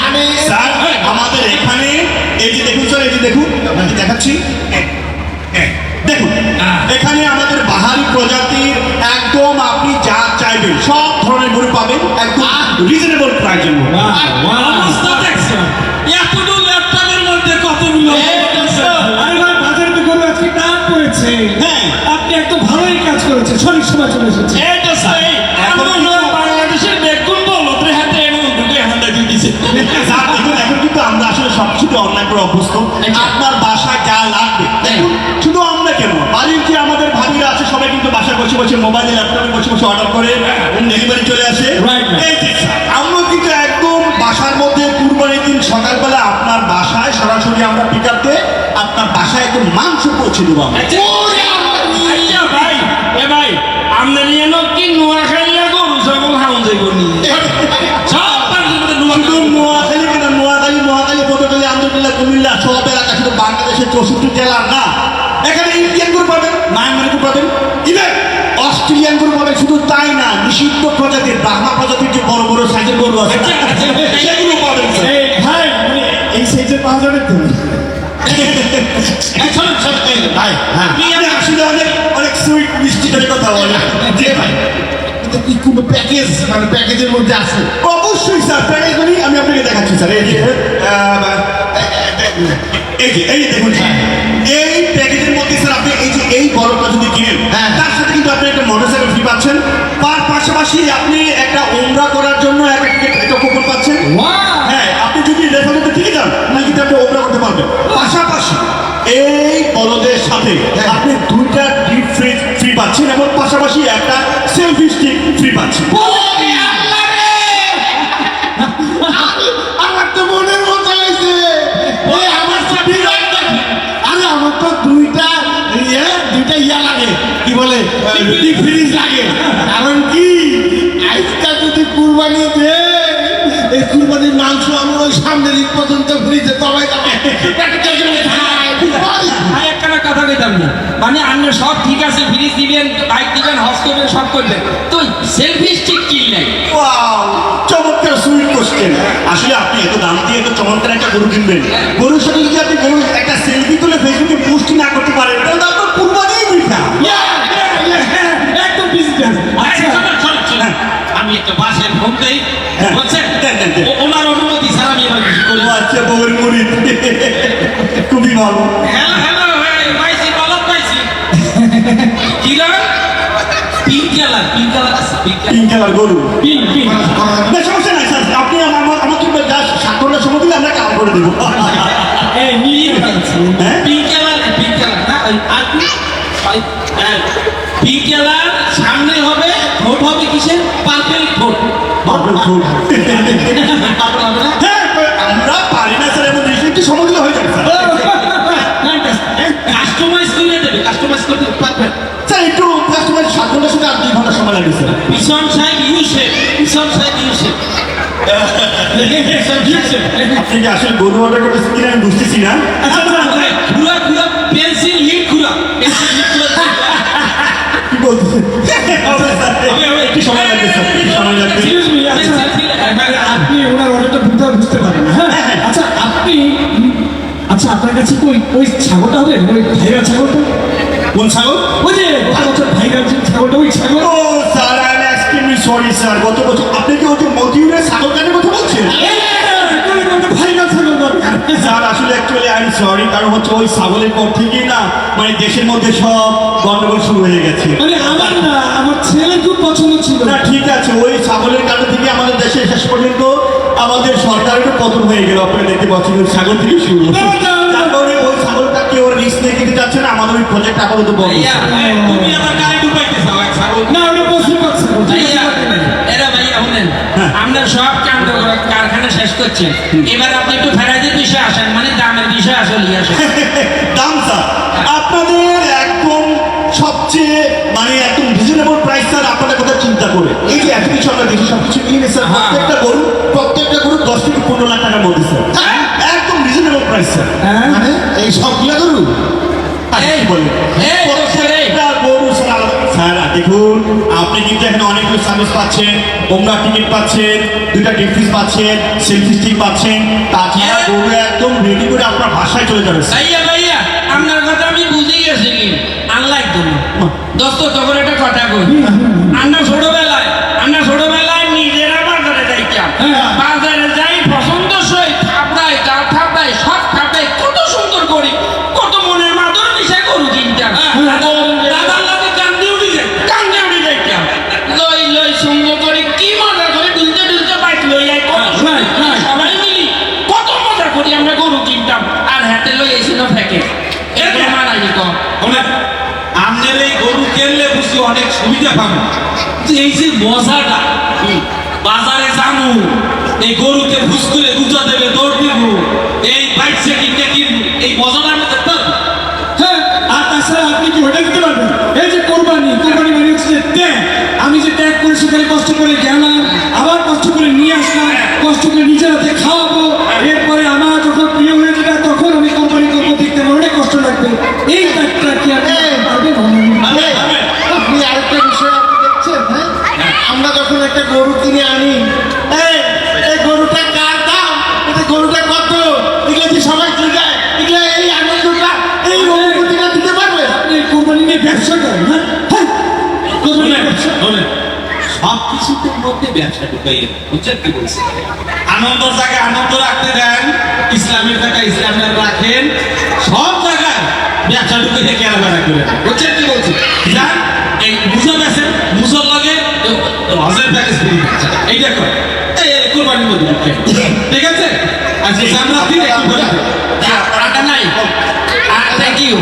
[SPEAKER 3] মানে
[SPEAKER 1] স্যার, আমাদের এখানে এই যে দেখুন স্যার, এই যে দেখুন, আপনাকে দেখাচ্ছি। দেখুন, এখানে আমাদের বাহারি প্রজাতির একদম আপনি যা চাইবেন সব ধরনের গরু পাবেন একদম রিজনেবল প্রাইসের মধ্যে।
[SPEAKER 6] অবস্থা দেখছো, এতটুকু ল্যাপটপের মধ্যে কতগুলো আরে ভাই, বাজারে তো গরু আজকে দাম পড়েছে।
[SPEAKER 1] হ্যাঁ।
[SPEAKER 6] আপনি একদম ভালোই কাজ করেছেন, সঠিক সময় চলে এসেছে।
[SPEAKER 5] এটা সেই
[SPEAKER 1] এখন
[SPEAKER 5] এখন বাংলাদেশের বেগুন বলদের হাতে এমন ঢুকে হাতে দিয়ে দিছে
[SPEAKER 1] স্যার, দেখুন, এখন কিন্তু আমরা আসলে সবকিছু অনলাইন করে অভ্যস্ত। আপনার বাসায় যা লাগবে দেখুন, শুধু আমরা কেন, বাড়ির যে আমাদের ভাবিরা আছে সবাই কিন্তু বাসায় বসে বসে মোবাইলে ল্যাপটপে বসে বসে অর্ডার করে ডেলিভারি চলে আসে।
[SPEAKER 6] Right, right.
[SPEAKER 1] এই যে স্যার, আমরা কিন্তু একদম বাসার মধ্যে কুরবানির দিন সকালবেলা আপনার বাসায় সরাসরি আমরা পিক আপ দিয়ে আপনার বাসায় একদম মাংস পৌঁছে দেবো আমরা।
[SPEAKER 5] আচ্ছা ভাই এ ভাই আমরা নিয়ে নো কি নোয়া খাইলা গরু ছাগল হাউন যাইব নি সব পাঁচের মধ্যে নোয়া
[SPEAKER 1] শুধু নোয়াখালী কেন, নোয়াখালী পটুয়াখালী আন্দরকিল্লা কুমিল্লা সব এলাকা, শুধু বাংলাদেশের 64 জেলার না, এখানে ইন্ডিয়ান গরু পাবেন, মায়ানমারি গরু পাবেন, ইভেন অস্ট্রেলিয়ান গরু পাবেন। শুধু তাই না, নিষিদ্ধ প্রজাতির ব্রাহ্মা প্রজাতির যে বড় বড় সাইজের গরু আছে সেগুলো পাবেন স্যার।
[SPEAKER 3] এই ভাই মানে এই সাইজের পাওয়া যাবে তো?
[SPEAKER 1] ভাই, হ্যাঁ, আপনি আসলে অনেক সুইট মিষ্টি করে কথা বলেন। জি ভাই,
[SPEAKER 3] এটা কি কোনো প্যাকেজ মানে প্যাকেজের মধ্যে আছে?
[SPEAKER 1] অবশ্যই স্যার, প্যাকেজ করি আমি আপনাকে দেখাচ্ছি স্যার। এই যে এই যে দেখুন স্যার, এই প্যাকেজের মধ্যে স্যার আপনি এই বড়টা যদি কিনেন, তার সাথে কিন্তু আপনি একটা মোটরসাইকেল ফ্রি পাচ্ছেন। তার পাশাপাশি আপনি একটা উমরা করার জন্য একটা কুপন পাচ্ছেন। হ্যাঁ, আপনি যদি রেফারেন্সে ঠিক যান তাহলে কিন্তু আপনি উমরা করতে পারবেন। পাশাপাশি এই বড়দের সাথে আপনি 2টা ডিপ ফ্রি পাচ্ছেন এবং পাশাপাশি একটা সেলফি স্টিক ফ্রি পাচ্ছেন।
[SPEAKER 3] আমার তো মনের মতো হয়েছে। এই আমার তো বিরাট দেখি। আরে আমার তো দুইটা ইয়া লাগে, কি বলে ডিপ ফ্রিজ লাগে। কারণ কি আজকাল যদি কুরবানি দে, এই কুরবানির মাংস আমি ওই সামনের ঈদ পর্যন্ত ফ্রিজে তবাই
[SPEAKER 5] একটা কথা কইতাম না মানে আমরা সব ঠিক আছে ফ্রিজ দিবেন বাইক দিবেন হজ করবেন সব করবেন তো সেলফি স্টিক কি নাই
[SPEAKER 1] ওয়াও চমৎকার সুইট কোশ্চেন আসলে আপনি এত দাম দিয়ে এত চমৎকার একটা গরু কিনবেন গরুর সাথে যদি আপনি গরুর একটা সেলফি তুলে ফেসবুকে পোস্ট না করতে পারেন তাহলে তো আপনার কুরবানিই বৃথা
[SPEAKER 6] একদম বিজনেস
[SPEAKER 5] আচ্ছা চল আমি একটা বাসের ফোন দেই
[SPEAKER 1] হ্যাঁ,
[SPEAKER 5] বুঝছেন
[SPEAKER 1] দেন, দেন, দেন।
[SPEAKER 5] ওনার অনুমতি ছাড়া আমি এবার কিছু করি
[SPEAKER 1] ও আচ্ছা বউয়ের মুড়ি খুবই ভালো
[SPEAKER 5] হ্যালো হ্যালো পাইছি বলত পাইছি কি রে পিঙ্ক কালার আছে পিঙ্ক
[SPEAKER 1] পিঙ্ক কালার গরু
[SPEAKER 6] পিন পিন
[SPEAKER 1] না সমস্যা নাই স্যার আপনি আমাকে স্বাক্ষরটা সময় দিলে আমরা কাম করে দেবো
[SPEAKER 6] এই নিয়ে
[SPEAKER 1] হ্যাঁ
[SPEAKER 5] পিঙ্ক কালার না ওই আর কি পিঙ্ক কালার সামনে হবে ভোট হবে কিসের পার্পল ভোট
[SPEAKER 1] পার্পল ফুল
[SPEAKER 5] পার্পল হবে না
[SPEAKER 1] হ্যাঁ আমরা পারি না স্যার এমন জিনিস একটু সময় দিলে হয়ে যাবে স্যার
[SPEAKER 5] কাস্টমাইজ করে দেবে কাস্টমাইজ করতে পারবে
[SPEAKER 1] স্যার একটু কাস্টমার 7 ঘন্টার সাথে আর 2 ঘন্টা সময় লাগে স্যার
[SPEAKER 5] পিছন সাইড ইউ শেপ
[SPEAKER 1] আপনি কি আসলে গরু অর্ডার করতেছেন কিনা আমি বুঝতেছি না
[SPEAKER 5] ঘুরা পেন্সিল লিড ঘুরা
[SPEAKER 1] কি বলতেছেন হবে স্যার একটু সময় লাগবে স্যার একটু সময় লাগবে
[SPEAKER 6] এক্সকিউজ মি আপনি ওনার অর্ডারটা বুঝতে পারেন না হ্যাঁ আচ্ছা আপনি আচ্ছা আপনার কাছে ওই ছাগলটা হবে ওই ভাইরাল ছাগলটা
[SPEAKER 1] কোন ছাগল
[SPEAKER 6] ওই যে গত বছর ভাইরাল যে ছাগলটা ওই ছাগল
[SPEAKER 1] ও sir I am extremely sorry sir গত বছর আপনি কি ওই যে মতিউরের ছাগল কানের কথা বলছেন
[SPEAKER 6] ভাইরাল ছাগল দরকার
[SPEAKER 1] স্যার আসলে অ্যাকচুয়ালি আই এম সরি কারণ হচ্ছে ওই ছাগলের পর থেকেই না মানে দেশের মধ্যে সব গন্ডগোল শুরু হয়ে গেছে
[SPEAKER 6] মানে আমার না আমার ছেলে খুব পছন্দ ছিল
[SPEAKER 1] না ঠিক আছে ওই ছাগলের কারণ থেকে আমাদের দেশে শেষ পর্যন্ত আমাদের সরকারেরও পতন হয়ে গেল আপনারা দেখতে পাচ্ছেন ওই ছাগল থেকে শুরু তারপরে ওই ছাগলটাকে ওর রিস্ক নিয়ে কিনতে চাচ্ছে না আমাদের ওই প্রজেক্ট আপাতত বন্ধ
[SPEAKER 5] তুমি আমার গাড়ি ঢুকাইতেছো এক ছাগল
[SPEAKER 6] না ওটা পসিবল
[SPEAKER 5] ভাইয়া এরা ভাইয়া শুনেন আমরা সব কাণ্ড কারখানা শেষ করছি এবার আপনি একটু ফেরাইদের বিষয়ে আসেন মানে দামের বিষয়ে আসলে আসেন
[SPEAKER 1] দাম স্যার আপনাদের একদম সবচেয়ে মানে একদম রিজনেবল প্রাইস স্যার আপনাদের কথা চিন্তা করে এই যে এত কিছু আমরা দেখি সব কিছু নিয়ে স্যার প্রত্যেকটা গরু 10 থেকে 15 লাখ টাকার মধ্যে স্যার একদম রিজনেবল প্রাইস স্যার
[SPEAKER 3] মানে এই সবগুলা গরু
[SPEAKER 5] এই
[SPEAKER 1] বলেন
[SPEAKER 5] এই
[SPEAKER 1] প্রত্যেকটা গরু স্যার আলাদা। স্যার দেখুন আপনি কিন্তু এখানে অনেকগুলো সার্ভিস পাচ্ছেন ওমরা টিকিট পাচ্ছেন 2টা ডিফিস পাচ্ছেন সেলফি স্টিক পাচ্ছেন তাছাড়া গরু একদম রেডি করে আপনার বাসায় চলে যাবে স্যার
[SPEAKER 5] ভাইয়া আপনার কথা আমি বুঝে গেছি কি আনলাইক তুমি দোস্ত তখন একটা কথা কই আমরা ছোটবেলায় নিজেরা বাজারে যাইতাম বাজারে যাই পছন্দসই থাপড়াই গাল থাপড়াই সব থাপড়াই কত সুন্দর করি কত মনের মাধুর মিশে গরু কিনতাম দাদার লাগে কান্দে উঠে যাইতাম লই সুন্দর করে কি মজা করে দুলতে বাইক লই আই কত সুন্দর সবাই মিলি কত মজা করি আমরা গরু কিনতাম আর হাতে লই এসেছিল প্যাকেট এরকম মানাই কম
[SPEAKER 6] আপনার এই গরু কিনলে বুঝি অনেক সুবিধা পাবেন এই যে মজাটা বাজারে যাবো এই গরুকে ভুজ করে দুধা দেবে দৌড় দিব এই বাইক সেটিংটা কিনবো এই মজাটা আমি দেখতে পারবো হ্যাঁ আর তাছাড়া আপনি কি ওটা দিতে পারবেন এই যে কোরবানি মানে হচ্ছে যে ত্যাগ আমি যে ত্যাগ করে সেখানে কষ্ট করে গেলাম আবার কষ্ট করে নিয়ে আসলাম কষ্ট করে নিজের হাতে খাওয়াবো এরপরে আমার যখন প্রিয় হয়ে যাবে তখন আমি কোরবানি করবো দেখতে আমার অনেক কষ্ট লাগবে এই ত্যাগটা কি আপনি পারবেন?
[SPEAKER 3] আপনি আরেকটা বিষয় আপনি দেখছেন হ্যাঁ আমরা যখন একটা গরু কিনে আনি এই গরুটা কার দাম এটা গরুটা কত এগুলো কি সবাই জিজ্ঞাসা এগুলো এই আনন্দটা এই অনুভূতিটা দিতে পারবে
[SPEAKER 6] আপনি কোরবানি নিয়ে ব্যবসা করেন হ্যাঁ হ্যাঁ কোরবানি নিয়ে ব্যবসা
[SPEAKER 2] সব কিছুর মধ্যে ব্যবসা ঢুকাইয়ে বুঝছেন কি বলছি আনন্দ জায়গায় আনন্দ রাখতে দেন ইসলামের জায়গায় ইসলামের রাখেন সব জায়গায় ব্যবসা ঢুকাইয়ে কেনাবেচা করে বুঝছেন কি বলছি যান এই মুজা বেছেন মুজার লাগে হজের প্যাকেজ ফ্রি এই দেখো এই কোরবানি করে ঠিক আছে আচ্ছা আমরা দিন একটু বলে
[SPEAKER 5] টাকা নাই থ্যাংক ইউ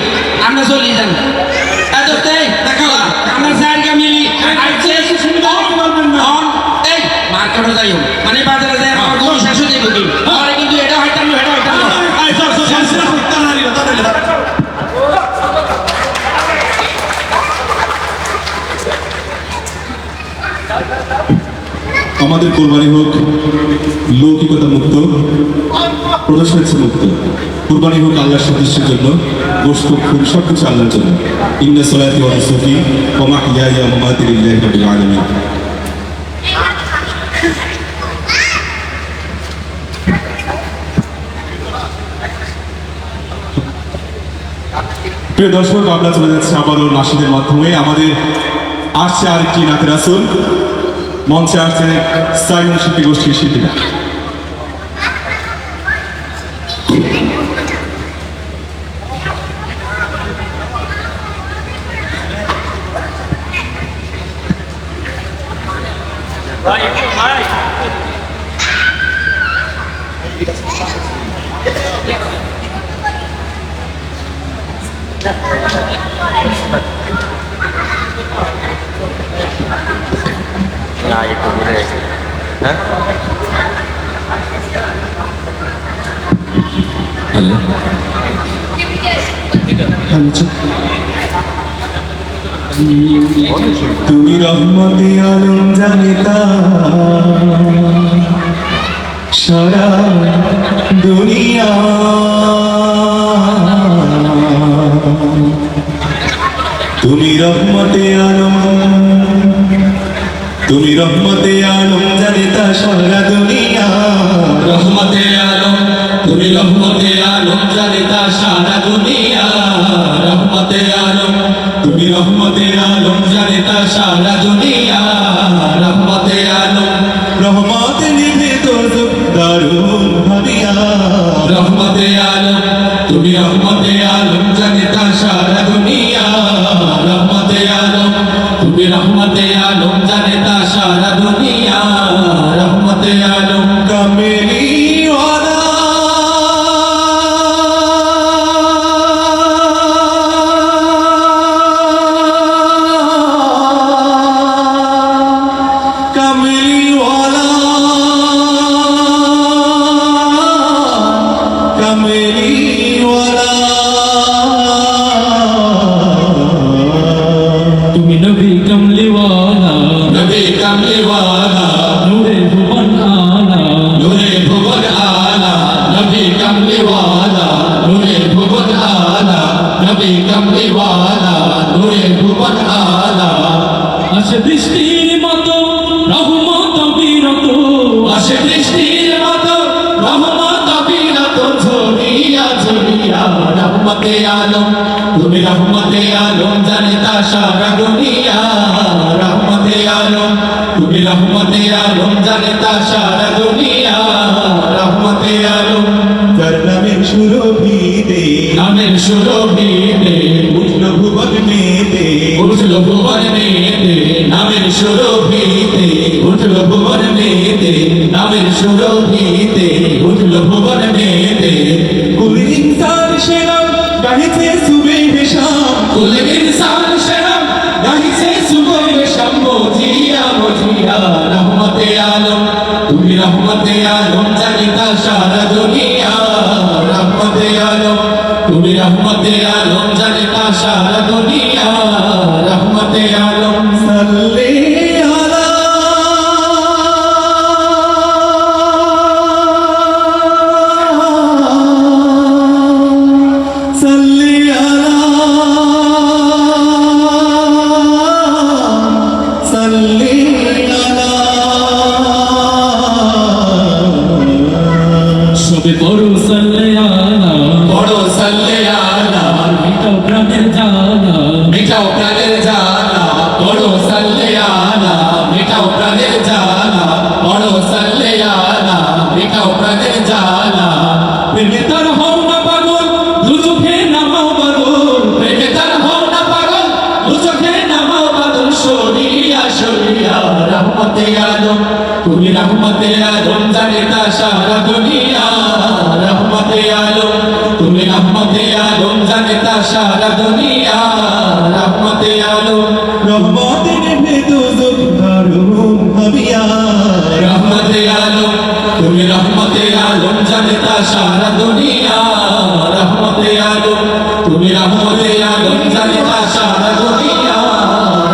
[SPEAKER 5] আমরা চলি যান দেখো আমরা স্যারকে মিলি এই মার্কেটে যাই মানে বাজারে যাই আমার গরু শেষ হয়ে যাবে কিন্তু এটা হয়তো এটা হয়তো
[SPEAKER 4] আমাদের কোরবানি হোক লৌকিকতা মুক্ত, প্রদর্শনী মুক্ত। কোরবানি হোক আল্লাহর সন্তুষ্টির জন্য, গোশত খুব সবকিছু আল্লাহর জন্য। ইন্না সলাতি ওয়া নুসুকি ওয়া মাহইয়ায়া ওয়া মামাতি লিল্লাহি রাব্বিল আলামিন। প্রিয় দর্শক, আমরা চলে যাচ্ছি আবারও নাশিদের মাধ্যমে। আমাদের আসছে আরেকটি নাতে রাসূল, মঞ্চে আসছে সাইমন শিল্পী গোষ্ঠীর শিল্পীরা।
[SPEAKER 5] ভাই একটু ভাই না একটু ঘুরে গেছে হ্যাঁ
[SPEAKER 1] তুমি রহমতে আলম জানিতা সারা দুনিয়া, তুমি রহমতে আলম, তুমি রহমতে আলম জানিতা সারা দুনিয়া, রহমতে আলম, তুমি রহমতে আলম জানিতা সারা দুনিয়া, রহমতে আলম, তুমি রহমতে আলম জানিতা সারা দুনিয়া, রহমতে আলম, রহমতে নিভে তোর দারুণ ভাবিয়া, রহমতে আলম, তুমি রহমতে আলম জানিতা সারা দুনিয়া, রহমতে আলম, তুমি রহমতে আলম জানিতা সারা দুনিয়া, রহমতে আলম, কামেলি ওয়ালা তুমি নবী কমলিওয়ালা, নবী কমলিওয়ালা, নূরে ভুবন আলা, নূরে ভুবন আলা, নবী কমলিওয়ালা, নূরে ভুবন আলা, নবী কমলিওয়ালা, নূরে ভুবন আলা, আসে বৃষ্টির মতো রহমত বিরত, আসে বৃষ্টির মতো রহমত বিরত, ঝরিয়া ঝরিয়া রহমতে আলম, তুমি রহমতে আলম জানিতা সারা দুনিয়া, রহমতে আলম, তুমি রহমতে আলম জানিতা সারা দুনিয়া, রহমতে আলম, তার নামের সুরভিতে, নামের সুরভিতে উঠল ভুবন মেতে, উঠল ভুবন মেতে, নামের সুরভিতে উঠল ভুবন মেতে, নামের সুরভিতে উঠল ভুবন মেতে, কুল ইনসান সেরাম গাহিছে সুবহে শাম, কুল ইনসান সেরাম গাহিছে সুবহে শাম, বুঝিয়া বুঝিয়া রহমতে আলম, তুমি রহমতে আলম জানিতা সারা দুনিয়া, রহমতে আলম, তুমি রহমতে আলম জানিতা সারা দুনিয়া, রহমতে আলম, সাল্লি আলা সাল্লি আলা সাল্লি আলা, সবে বড় সাল্লি আলা, বড় সাল্লি আলা, মিটাও প্রাণের জ্বালা, মিটাও প্রাণের জ্বালা, বড় সাল্লি আলা, মিটাও প্রাণের জ্বালা, বড় সাল্লি আলা, মিটাও প্রাণের জ্বালা, প্রেমে তার হও না পাগল, দু চোখে নামাও বাদল, প্রেমে তার হও না পাগল, দু চোখে নামাও বাদল, সরিয়া সরিয়া রহমতে আলম, তুমি রহমতে আলম জানিতা সারা দুনিয়া, রহমতে আলম, তুমি রহমতে আলম জানিতা সারা দুনিয়া, রহমতে আলম, রহমতে নেভে দুজক দারুণ ভাবিয়া, রহমতে আলম, তুমি রহমতে আলম জানিতা সারা দুনিয়া, রহমতে আলম, তুমি রহমতে আলম জানিতা সারা দুনিয়া,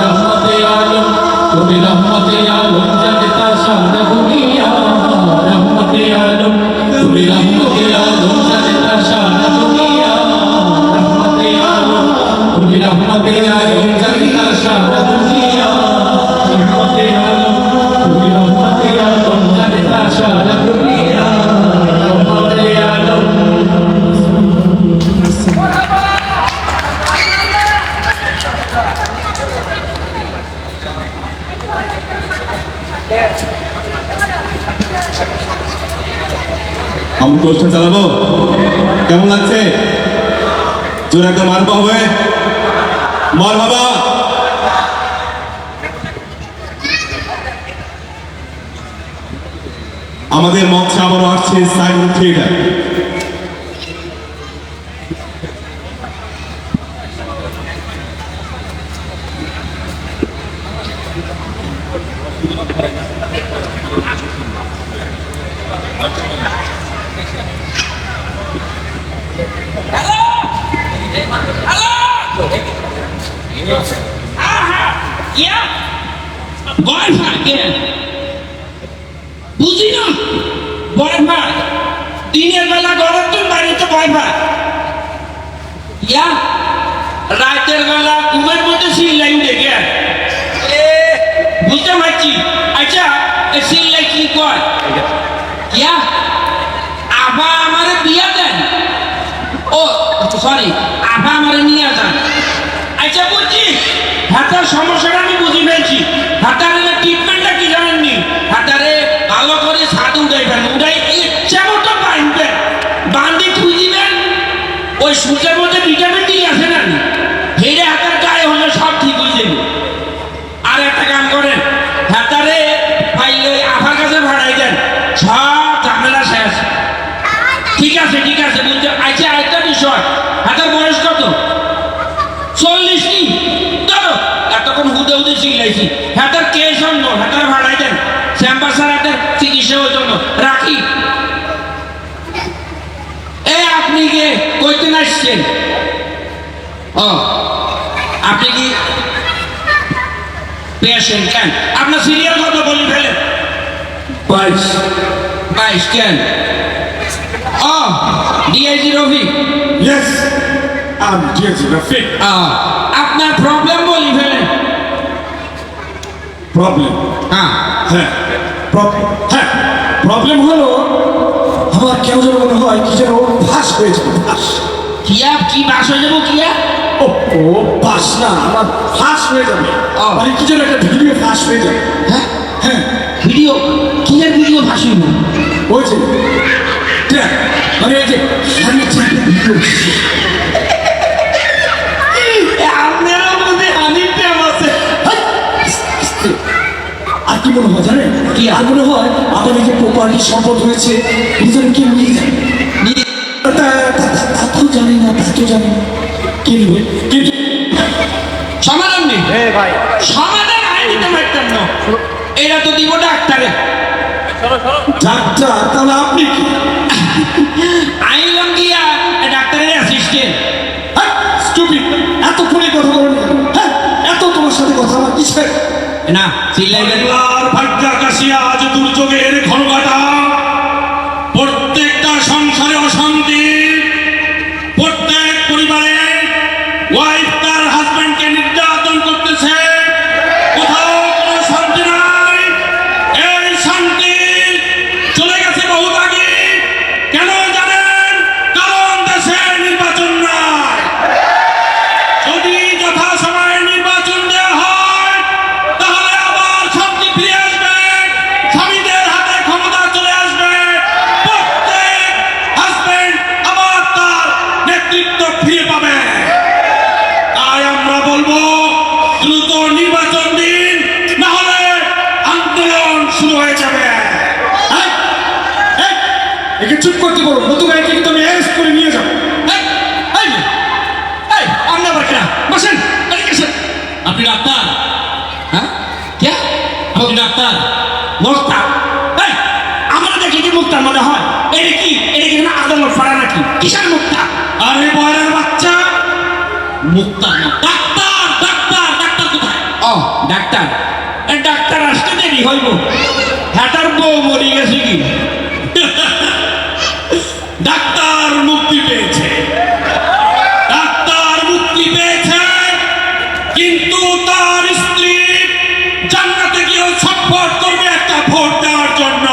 [SPEAKER 1] রহমতে আলম, তুমি
[SPEAKER 8] রহমতে আলম জানতা সারা দুনিয়া রহমতে আলম তুমি রহমতে আলম জানতা সারা দুনিয়া রহমতে আলম তুমি রহমতে আলম জানতা সারা দুনিয়া রহমতে আলম তুমি রহমতে আলম জানতা সারা দুনিয়া রহমতে আলম
[SPEAKER 4] আমি কোশ্চেন চালাবো, কেমন লাগছে? জোর একটা মারবা হবে, মার বাবা। আমাদের মঞ্চে আবারও আসছে সাইমন থিয়েটার।
[SPEAKER 6] বুঝি না বয় ভাই দিনের বেলা ঘরের তো বাড়িতে বয় ভাই ইয়া রাতের বেলা ঘুমের মধ্যে সিল্লাই দেখে বুঝতে পারছি। আচ্ছা সিল্লাই কি কয় ইয়া আবা আমারে বিয়া দেন, ও সরি আবা আমারে নিয়ে যান। আচ্ছা বুঝছি হাতার সমস্যাটা আমি বুঝি ফেলছি। হাতারের ট্রিটমেন্টটা কি জানেননি? হাতারে ভালো করে ছাদ উঠাইবেন, উঠাই ইচ্ছা মতো বাঁধবেন, বাঁধি থুই দিবেন। ওই সূর্যের মধ্যে ভিটামিন ডি আছে না, হেরে হাতার গায়ে হলে সব ঠিক হয়ে যাবে। আর একটা কাম করেন, হাতারে পাইলে আফার কাছে ভাড়াই দেন, সব ঝামেলা শেষ। ঠিক আছে ঠিক আছে বুঝতে। আচ্ছা একটা বিষয়, হাতার বয়স কত? 40 নি ধরো, এতক্ষণ হুদে হুদে শিখলাইছি। হাতার কেস অন্য, হাতার ভাড়াই দেন, শ্যাম্পার স্যার হাতের চিকিৎসা ওই জন্য রাখি। এ আপনি কে কইতে আসছেন? ও আপনি কি পেশেন্ট? কেন আপনার সিরিয়াল কত বলি ফেলেন? 22 কেন? ও Diego Rafi.
[SPEAKER 3] Yes, I'm Diego Rafik.
[SPEAKER 6] আপনার প্রবলেম বলি ফেলেন।
[SPEAKER 3] Problem.
[SPEAKER 6] হ্যাঁ
[SPEAKER 3] হ্যাঁ প্রবলেম হলো আমার কেউ যেন মনে হয় কি যেন ফাঁস হয়ে যাবে। ফাঁস
[SPEAKER 6] কিয়া কি বাস হয়ে যাবো কিয়া?
[SPEAKER 3] ও বাস না, আমার ফাঁস হয়ে যাবে। মানে কি যেন একটা ভিডিও ফাঁস হয়ে যাবে।
[SPEAKER 6] হ্যাঁ
[SPEAKER 3] হ্যাঁ
[SPEAKER 6] ভিডিও কিয়ার ভিডিও ভাসিব?
[SPEAKER 3] ওই যে দেখ, মানে এই যে হানি চাপে ভিডিও।
[SPEAKER 6] আপনারও মধ্যে হানির প্রেম আছে।
[SPEAKER 3] আর কি মনে হয় জানেন?
[SPEAKER 6] কি?
[SPEAKER 3] আর মনে হয় আমাদের যে প্রপার্টি সম্পদ হয়েছে দুজন কে নিয়ে যাবে। তা তো জানি না, তা তো জানি না কে নেবে, কিন্তু
[SPEAKER 6] সমাধান নেই সমাধান আই দিতে পারতাম না। এরা তো দিব ডাক্তারে।
[SPEAKER 3] ডাক্তার তাহলে আপনি কি?
[SPEAKER 6] আইলাম গিয়া ডাক্তারের অ্যাসিস্ট্যান্ট।
[SPEAKER 3] স্টুপিড, এত ফোনে কথা বলেন কেন? হ্যাঁ এত তোমার সাথে কথা আমার কিসের?
[SPEAKER 6] না চিল্লাইবেন না।
[SPEAKER 2] আল্লাহর ভাগ্যা কাশিয়া আজ দুর্যোগের ঘনঘটা, প্রত্যেকটা সংসারে অশান্তি, প্রত্যেক পরিবারে ওয়াইফ তার হাজবেন্ডকে নির্যাতন করতেছে, কোথাও কোনো শান্তি নাই। এই শান্তি চলে গেছে বহু আগে। কেন জানেন? কারণ দেশে নির্বাচন নাই। যদি যথাসময়ে নির্বাচন দেওয়া হয় তাহলে আবার শান্তি ফিরে আসবে, স্বামীদের হাতে ক্ষমতা চলে আসবে, প্রত্যেক হাজবেন্ড আবার তার নেতৃত্ব ফিরে পাবে। তাই আমরা বলবো দ্রুত নির্বাচন দিন, না হলে আন্দোলন শুরু হয়ে যাবে।
[SPEAKER 3] এই, এই, একে চুপ করতে বলো, নতুবা একে কিন্তু আমি অ্যারেস্ট করে নিয়ে যাবো।
[SPEAKER 6] এই, এই, এই, আপনি আবার কেনা? বসেন, এদিকে আসেন।
[SPEAKER 2] আপনি ডাক্তার?
[SPEAKER 6] হ্যাঁ? কে?
[SPEAKER 2] আপনি ডাক্তার?
[SPEAKER 6] মুক্তার? এই, আমরা দেখি কি মুক্তার মনে হয়? এটা কি? এটা কি না আদালত ফাড়া নাকি? কিসের মুক্তার?
[SPEAKER 2] আরে বয়রের বাচ্চা, মুক্তার না, ডাক্তার ডাক্তার ডাক্তার কোথায়?
[SPEAKER 6] ও ডাক্তার।
[SPEAKER 3] ডাক্তার আসতে দেরি হইব হ্যাটার বউ মরে গেছে কি
[SPEAKER 6] ডাক্তার মুক্তি পেয়েছে, ডাক্তার মুক্তি পেয়েছে, কিন্তু তার স্ত্রী জান্নাতে গিয়েও ছটফট করবে একটা ভোট দেওয়ার জন্য।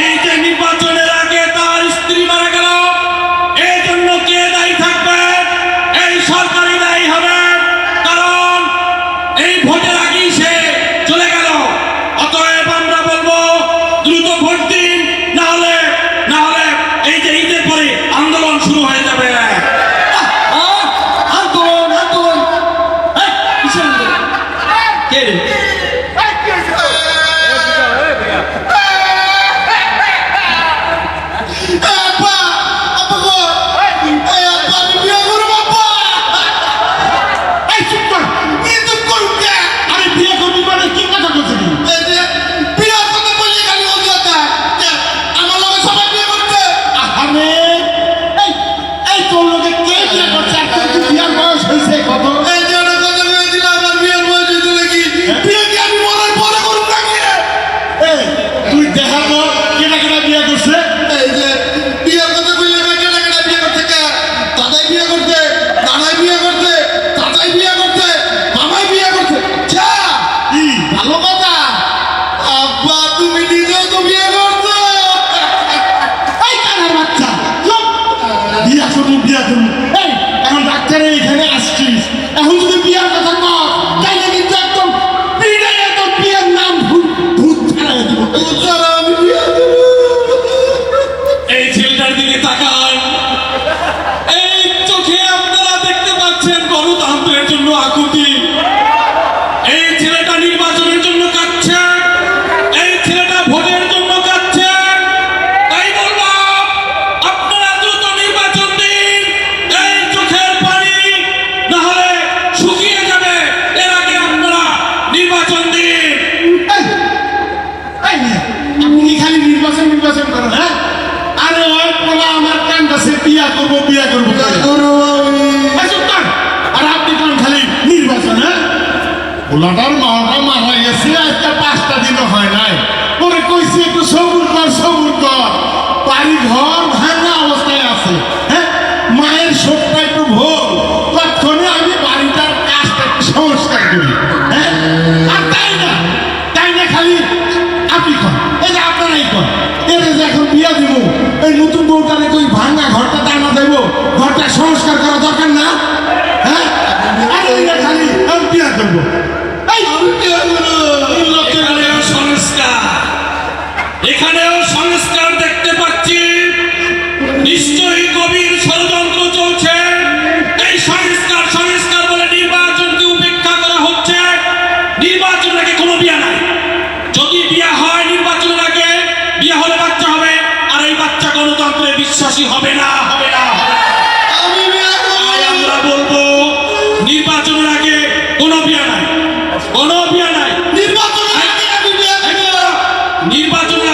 [SPEAKER 6] এই যে নির্বাচনের আগে তার স্ত্রী মারা গেল, এই জন্য কে দায়ী থাকবে? এই সরকারই দায়ী হবে, কারণ এই ভোটের আগেই সে চলে গেল। অতএব আমরা বলবো দ্রুত ভোট দিন, না হলে এই যে ঈদের পরে আন্দোলন শুরু হয়ে যাবে।
[SPEAKER 3] আন্দোলন আন্দোলন এই, কিসের আন্দোলন? কে রে? এই চুপ কর, আরে বিয়ে করবি মানে কি কথা বলছিস? আরে এই এই তোর লোকে কে বিয়ে করছে? আর তোর কি বিয়ার বয়স হয়েছে কত? এই, তুই দেখা তো কেনা কেনা বিয়ে করছে? কি ভালো কথা। এই কানার বাচ্চা, চুপ। বিয়া করবি বিয়া করবি। এই এখন ডাক্তারের এখানে আসছিস, এখন যদি বিয়ার কথা কর তাহলে কিন্তু একদম পিড়াইয়া তোর বিয়ের নাম ভূত ছাড়াই দিব।
[SPEAKER 6] এই ছেলেটার দিকে তাকান, এই চোখে আপনারা দেখতে পাচ্ছেন গণতন্ত্রের জন্য আকুতি। এই ছেলেটা নির্বাচনের জন্য কাঁদছে, এই ছেলেটা ভোটের জন্য কাঁদছে। তাই বলবো আপনারা দ্রুত নির্বাচন দিন, এই চোখের পানি না হলে শুকিয়ে যাবে। এর আগে আপনারা নির্বাচন দিন।
[SPEAKER 3] এই, এই মেয়ে, আপনি কি খালি নির্বাচন করেন? হ্যাঁ, আরে ওই পোলা আমার কান কাছে বিয়া করবো এই চুপ কর। আর আপনি কোন খালি নির্বাচন? হ্যাঁ, পোলাটার মাটা মারা গেছে আজকে 5টা দিনও হয় নাই। ওরে কইছি একটু সবুর কর, বাড়ি ঘর ভাঙা অবস্থায় আছে। হ্যাঁ, মায়ের শোকটা একটু ভোগ, তখনই আমি বাড়িটার কাজটা একটু সংস্কার করি। হ্যাঁ, আর তাই না খালি আপনি কর, এই যে আপনারাই কর। এর যে এখন বিয়া দিব, এই নতুন বউটারে কই ভাঙা ঘরটা টানা দেব, ঘরটা সংস্কার করা দরকার না? হ্যাঁ, আর ওইটা খালি আমি বিয়া করবো। এই
[SPEAKER 6] এখানেও সংস্কার, এখানেও সংস্কার দেখতে পাচ্ছি। নিশ্চয়ই গভীর ষড়যন্ত্র চলছে। এই সংস্কার বলে নির্বাচনকে উপেক্ষা করা হচ্ছে। নির্বাচনের আগে কোনো বিয়া নাই। যদি বিয়া হয় নির্বাচনের আগে, বিয়া হলে বাচ্চা হবে, আর এই বাচ্চা গণতন্ত্রে বিশ্বাসী হবে না। তাই আমরা বলবো নির্বাচনের আগে কোনো বিয়া নাই, কোনো বিয়া নাই। নির্বাচনের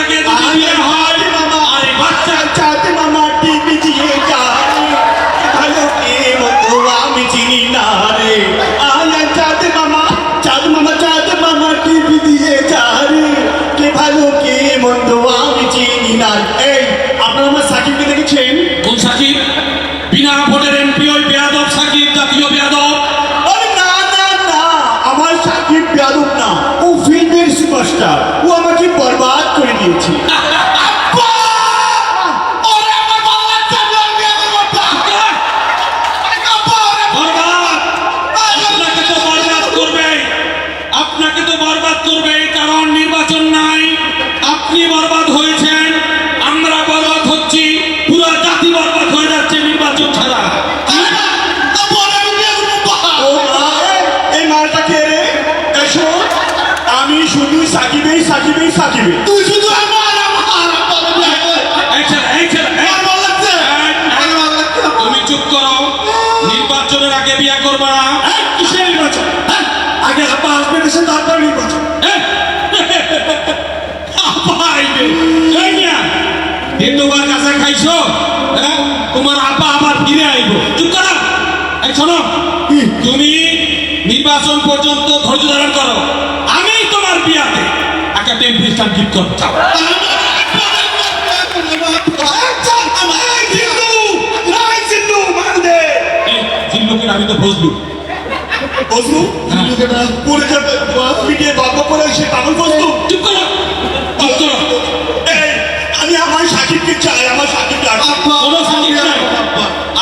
[SPEAKER 6] আগে যদি বিয়ে হয় আর এই বাচ্চা
[SPEAKER 1] আমি চিনি না রে, আয়া চাঁদ মামা টিভি দিয়ে চারে, কে ভালো কে মন্দ আমি চিনি না। এই আপনারা আমার সাকিবকে দেখেছেন?
[SPEAKER 6] কোন সাকিব? বিনা ভোটের এমপি ওই বেয়াদব সাকিব, জাতীয় বেয়াদব।
[SPEAKER 1] আরে না, আমার সাকিব বেয়াদব না, ও ফিল্মের সুপারস্টার। ও আমাকে বরবাদ করে দিয়েছে।
[SPEAKER 6] আপনাকে তো বরবাদ করবে, কারণ নির্বাচন নাই। আপনি বরবাদ হয়েছেন, আমরা বরবাদ হচ্ছি, পুরো জাতি বরবাদ হয়ে যাচ্ছে নির্বাচন ছাড়া।
[SPEAKER 1] ও মা, এই মালটা কে রে? এসো, আমি শুধু সাকিবে।
[SPEAKER 3] তুই শুধু আমার
[SPEAKER 6] এই ছেলে, তুমি চুপ করো। নির্বাচনের আগে বিয়ে করবে না।
[SPEAKER 1] কিসের নির্বাচন? হ্যাঁ, আগে আপা আসবে দেশে, তারপর নির্বাচন।
[SPEAKER 6] তোমার কাছে খাইছো, হ্যাঁ? তোমার আপা আবার ফিরে আইব। চুপ করো। এই শোনো, তুমি নির্বাচন পর্যন্ত ধৈর্য ধারণ করো। আর গিফট করতে চাও এই জিল্লুকে আমি তো বুঝলু চুপ করো চুপ করো
[SPEAKER 1] আমি আমার সাকিবকে চাই, আমার সাকিবকে
[SPEAKER 6] কোনো সাকিব নাই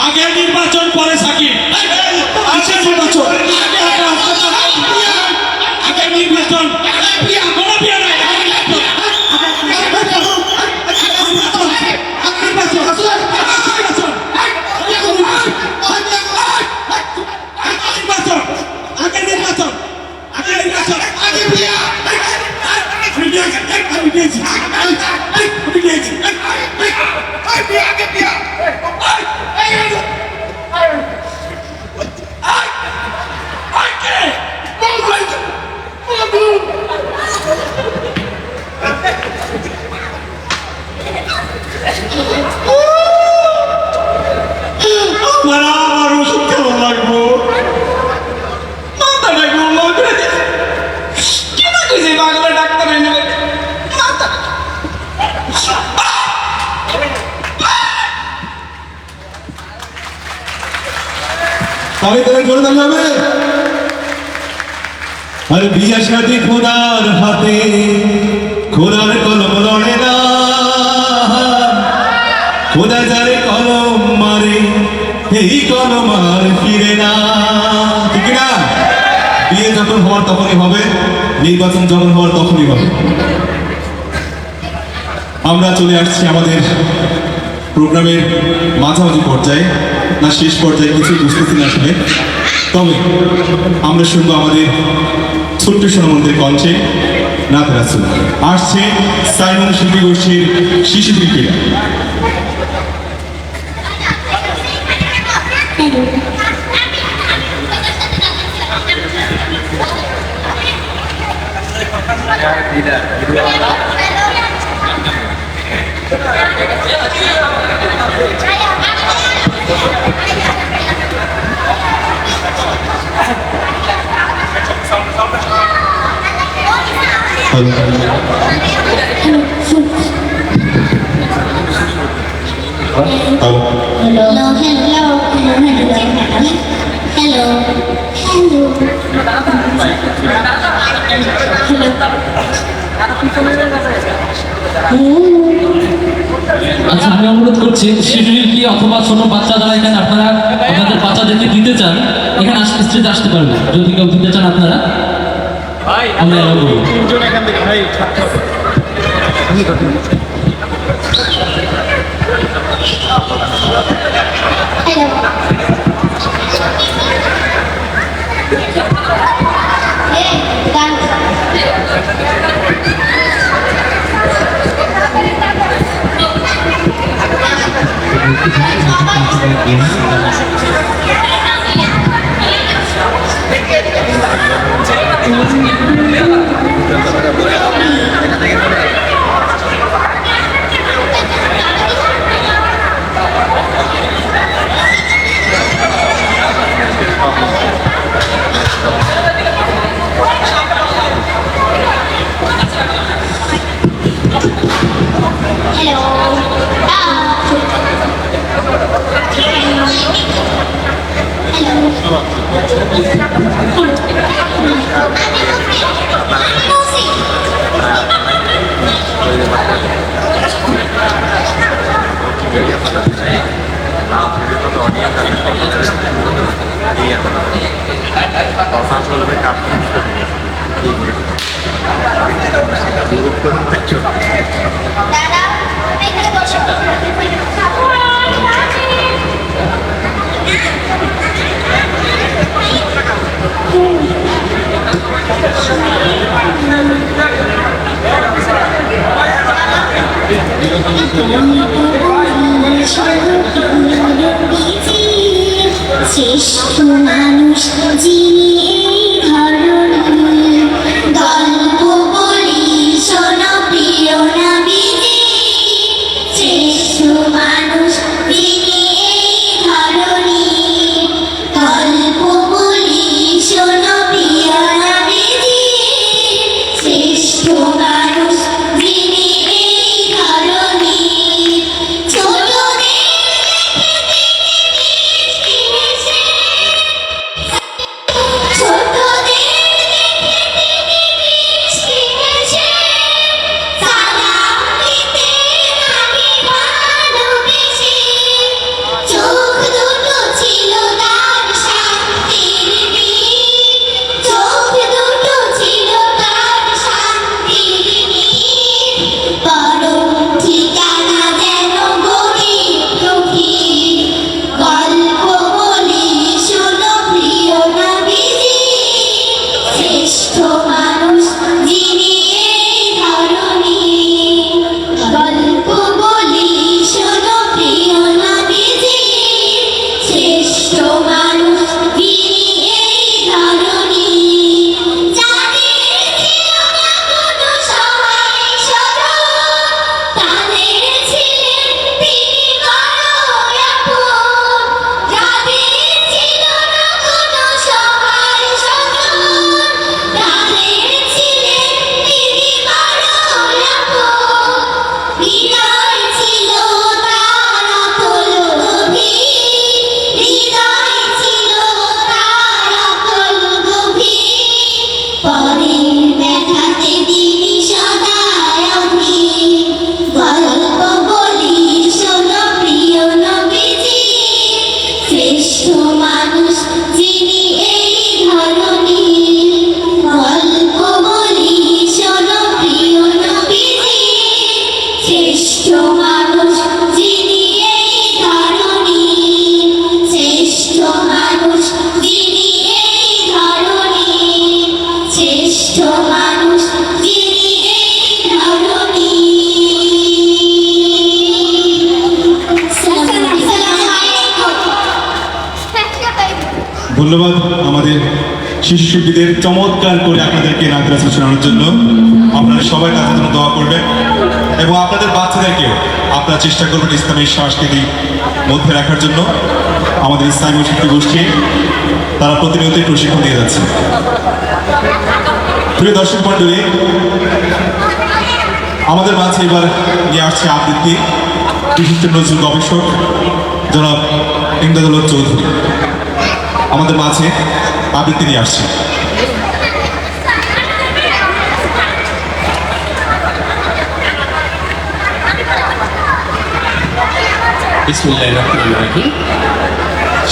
[SPEAKER 6] আগে নির্বাচন পরে সাকিব আগে নির্বাচন কোনো বিয়ে নাই
[SPEAKER 1] আমার ওষুধ কেমন লাগবো? মাথাটা গোলমাল করে দিছে। কি না কইছে পাগলা ডাক্তার এনে ভাই? মাথা।
[SPEAKER 4] তবে তারা জোরে দাঁড়িয়ে হবে আর বিজা সাথী খোদার হাতে খোদার কলম লড়ে না খোদা যারে কলম মারে এই কলম আর ফিরে না ঠিক না বিয়ে যখন হওয়ার তখনই হবে নির্বাচন যখন হওয়ার তখনই হবে আমরা চলে আসছি আমাদের প্রোগ্রামের মাঝামাঝি পর্যায়ে না শেষ পর্যায়ে কিছুই বুঝতেছি না আসলে তবে আমরা শুনবো আমাদের ছোট্ট সোনামন্দির কণ্ঠে নাথ রাসুল আসছে সাইমন শিল্পী গোষ্ঠীর শিশু শিল্পীরা
[SPEAKER 5] আচ্ছা আমি অনুরোধ করছি শিশুশিল্পী অথবা ছোট বাচ্চা যারা এখানে আপনারা আপনাদের বাচ্চাদেরকে দিতে চান এখানে স্টেজে আসতে পারবেন যদি কেউ দিতে চান আপনারা আমরা এলাও করবো
[SPEAKER 7] শ্রেষ্ঠ মানুষ যিনি এই ধরনী গল্প বলি শোনো প্রিয় নবীজি শ্রেষ্ঠ মানুষ যিনি এই ধরনী গল্প বলি শোনো প্রিয় নবীজি শ্রেষ্ঠ মানুষ
[SPEAKER 4] ধন্যবাদ আমাদের শিশু শিল্পীদের চমৎকার করে আপনাদেরকে নাচ রাসূল শোনানোর জন্য। আপনারা সবাই তাদের জন্য দোয়া করবেন এবং আপনাদের বাচ্চাদেরকেও আপনারা চেষ্টা করবেন ইসলামী সংস্কৃতি মধ্যে রাখার জন্য। আমাদের ইসলামী শিল্পী গোষ্ঠী তারা প্রতিনিয়তই প্রশিক্ষণ দিয়ে যাচ্ছে। প্রিয় দর্শক মণ্ডলী, আমাদের মাঝে এবার নিয়ে আসছে আবৃত্তি বিশিষ্ট নজরুল গবেষক জনাব ইমদাদুল হক চৌধুরী আমাদের মাঝে আবৃত্তি নিয়ে আসছে।
[SPEAKER 9] বিসমিল্লাহির রহমানির রহিম।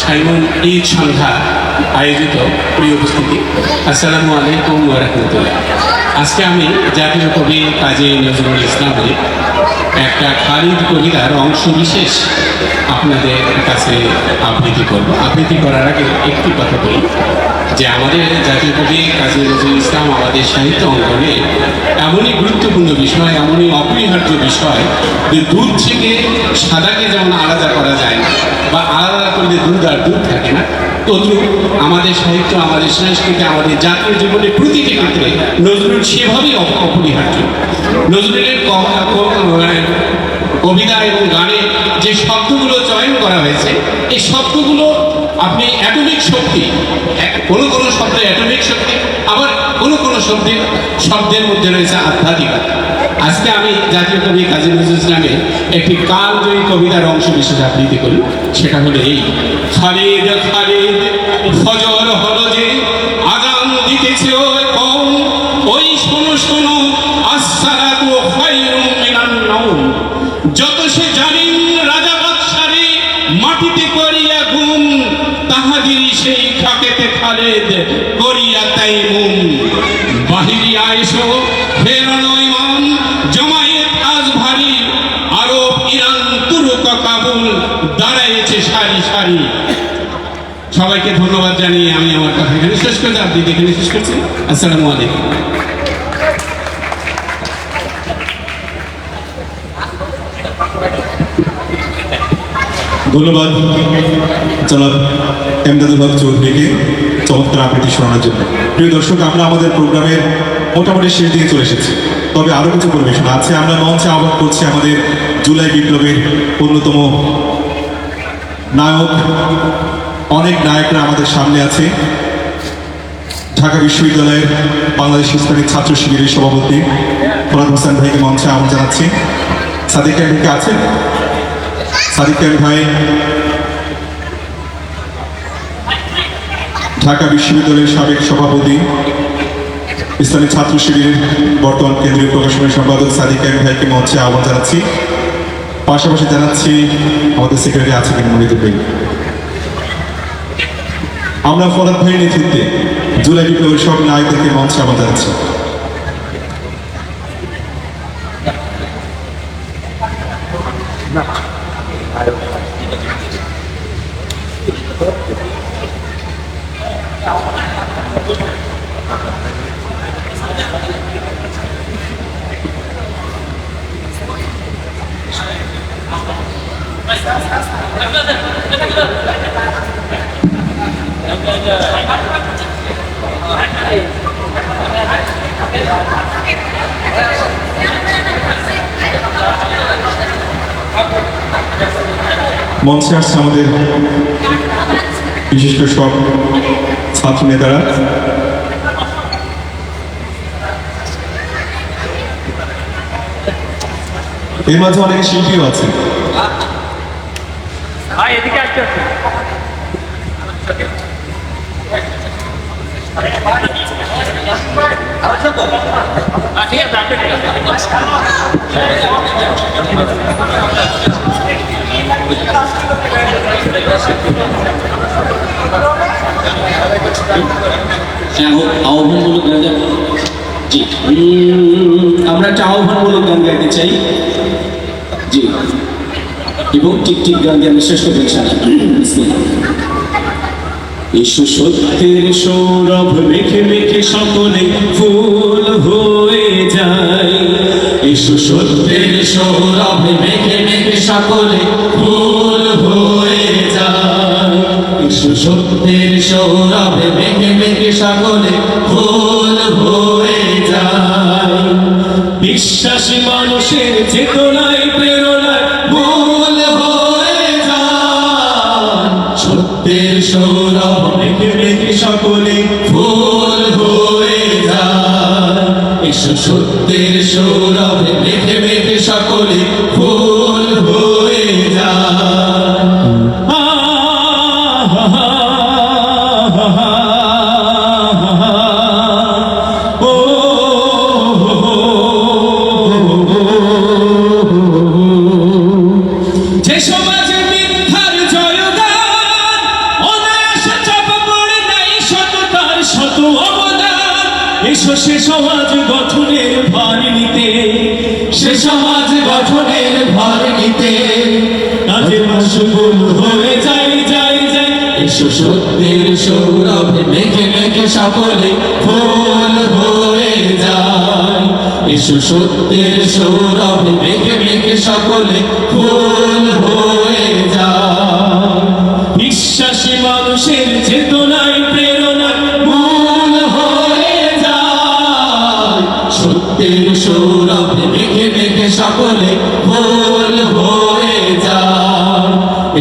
[SPEAKER 9] সাইমন ঈদ সন্ধ্যা আয়োজিত প্রিয় উপস্থিতি, আসসালামু আলাইকুম ওয়া রাহমাতুল্লাহ। আজকে আমি জাতীয় কবি কাজী নজরুল ইসলামের একটা খালিদ কবিতার অংশ বিশেষ আপনাদের কাছে আবৃত্তি করব। আবৃত্তি করার আগে একটি কথা বলি যে আমাদের জাতীয় কবি কাজী নজরুল ইসলাম আমাদের সাহিত্য অঙ্গনে এমনই গুরুত্বপূর্ণ বিষয়, এমনই অপরিহার্য বিষয় যে দুধ থেকে সাদাকে যেমন আলাদা করা যায় না বা আলাদা করলে দুধ আর দুধ থাকে না, তদ্রুপ আমাদের সাহিত্য, আমাদের সংস্কৃতি, আমাদের জাতীয় জীবনের প্রতিটি ক্ষেত্রে নজরুল সেভাবেই অপরিহার্য। নজরুলের কবিতা এবং গানে যে শব্দগুলো চয়ন করা হয়েছে, এই শব্দগুলো আপনি অ্যাটমিক শক্তি, কোনো কোনো শব্দে অ্যাটমিক শক্তি, আবার কোনো কোনো শব্দের মধ্যে রয়েছে আধ্যাত্মিকতা। আজকে আমি জাতীয় কবি কাজী নজরুল ইসলামের একটি কালজয়ী কবিতার অংশ বিশেষ আবৃত্তি করি। সেটা হলো এই: খালিদ খালিদ ফজর হলো যে আগাম দিতেছে ওই কম, ওই শোনো শোনো আসসালাতু খায়রুম মিনান নাওম। যত সে জানেন রাজা বাদশারে মাটিতে করিয়া গুম, তাহাদিরি সেই খাকেতে খালেদ করিয়া তাইমুম। বাহিরি আয়েশো ফেরানো ইমান জমায়েত আজ ভারী, আরব ইরান তুরক কাবুল দাঁড়াইছে সারি সারি। সবাইকে ধন্যবাদ জানিয়ে আমি আমার কথা এখানে শেষ করছি, আপনি এখানে শেষ করছি। আসসালামু আলাইকুম।
[SPEAKER 4] ধন্যবাদ জনাব ইমদাদুল হক চৌধুরীকে চমৎকার আবৃত্তি শোনানোর জন্য। প্রিয় দর্শক, আমরা আমাদের প্রোগ্রামের মোটামুটি শেষ দিকে চলে এসেছি, তবে আরও কিছু পরিবেশন আছে। আমরা মঞ্চে আহ্বান করছি আমাদের জুলাই বিপ্লবের অন্যতম নায়ক, অনেক নায়করা আমাদের সামনে আছে। ঢাকা বিশ্ববিদ্যালয়ের বাংলাদেশ ইসলামিক ছাত্র শিবিরের সভাপতি ফরাদ হোসেন ভাইকে মঞ্চে আহ্বান জানাচ্ছি। সাদিক ভাইকে আছেন? সাদিক ভাই ঢাকা বিশ্ববিদ্যালয়ের সাবেক সভাপতি, ইসলামী ছাত্র শিবিরের বর্তমান কেন্দ্রীয় প্রকাশনের সম্পাদক সাদিক ভাইকে মঞ্চে আহ্বান জানাচ্ছি। পাশাপাশি জানাচ্ছি আমাদের সেক্রেটারি আছে কিনা মনিদুর ভাই। আমরা ফরাদ ভাইয়ের নেতৃত্বে জুলাই বিপ্লবের সব নায়কদেরকে মঞ্চে আহ্বান জানাচ্ছি। মঞ্চে আসছে আমাদের বিশিষ্ট সব ছাত্র নেতারা। এর মাঝে অনেক শিল্পীও আছে।
[SPEAKER 5] ভাই এদিকে আসতে আসতে ঠিক আছে, আপনি ঠিক
[SPEAKER 8] আহ্বানমূলক গান গাই। জি, আমরা একটা আহ্বানমূলক গান গাইতে চাই। জি, এবং ঠিক ঠিক গান দিয়ে আমি শেষ করতে চাই। এসো সত্যের সৌরভ মেখে মেখে সকলে ফুল হয়ে যায়। এসো সত্যের সৌরভ মেখে মেখে সকলে ফুল হয়ে যায়। এসো
[SPEAKER 1] সত্যের সৌরভে মেঘে মেঘে সকলে ফুল হয়ে যায়
[SPEAKER 8] বিশ্বাসী মানুষের চেতনায় প্রেরণায়
[SPEAKER 1] ফুল হয়ে যায় সত্যের সৌরভ মেঘে মেঘে সকলে ফুল হয়ে যায় এসো সত্যের সৌরভে মেঘে মেঘে সকলে ফুল হয়ে যায়
[SPEAKER 8] যে সমাজে মিথ্যার জয়গান অনায়াসে চাপা পড়ে নাই সততার শত অবদান এসো সে সমাজ গঠনের ভার নিতে
[SPEAKER 1] সে সমাজ গঠনের ভার নিতে
[SPEAKER 8] কাজে মশগুল হয়ে যাই যাই যাই
[SPEAKER 1] এসো সত্যের সৌরভে মেঘে মেঘে সকলে ফুল হয়ে যায় এসো সত্যের সৌরভে মেঘে মেঘে সকলে ফুল হয়ে যায়
[SPEAKER 8] বিশ্বাসী মানুষের চেতনায় প্রেরণায়
[SPEAKER 1] ফুল হয়ে যায় সত্যের সৌরভে মেঘে মেঘে সকলে ফুল হয়ে যায়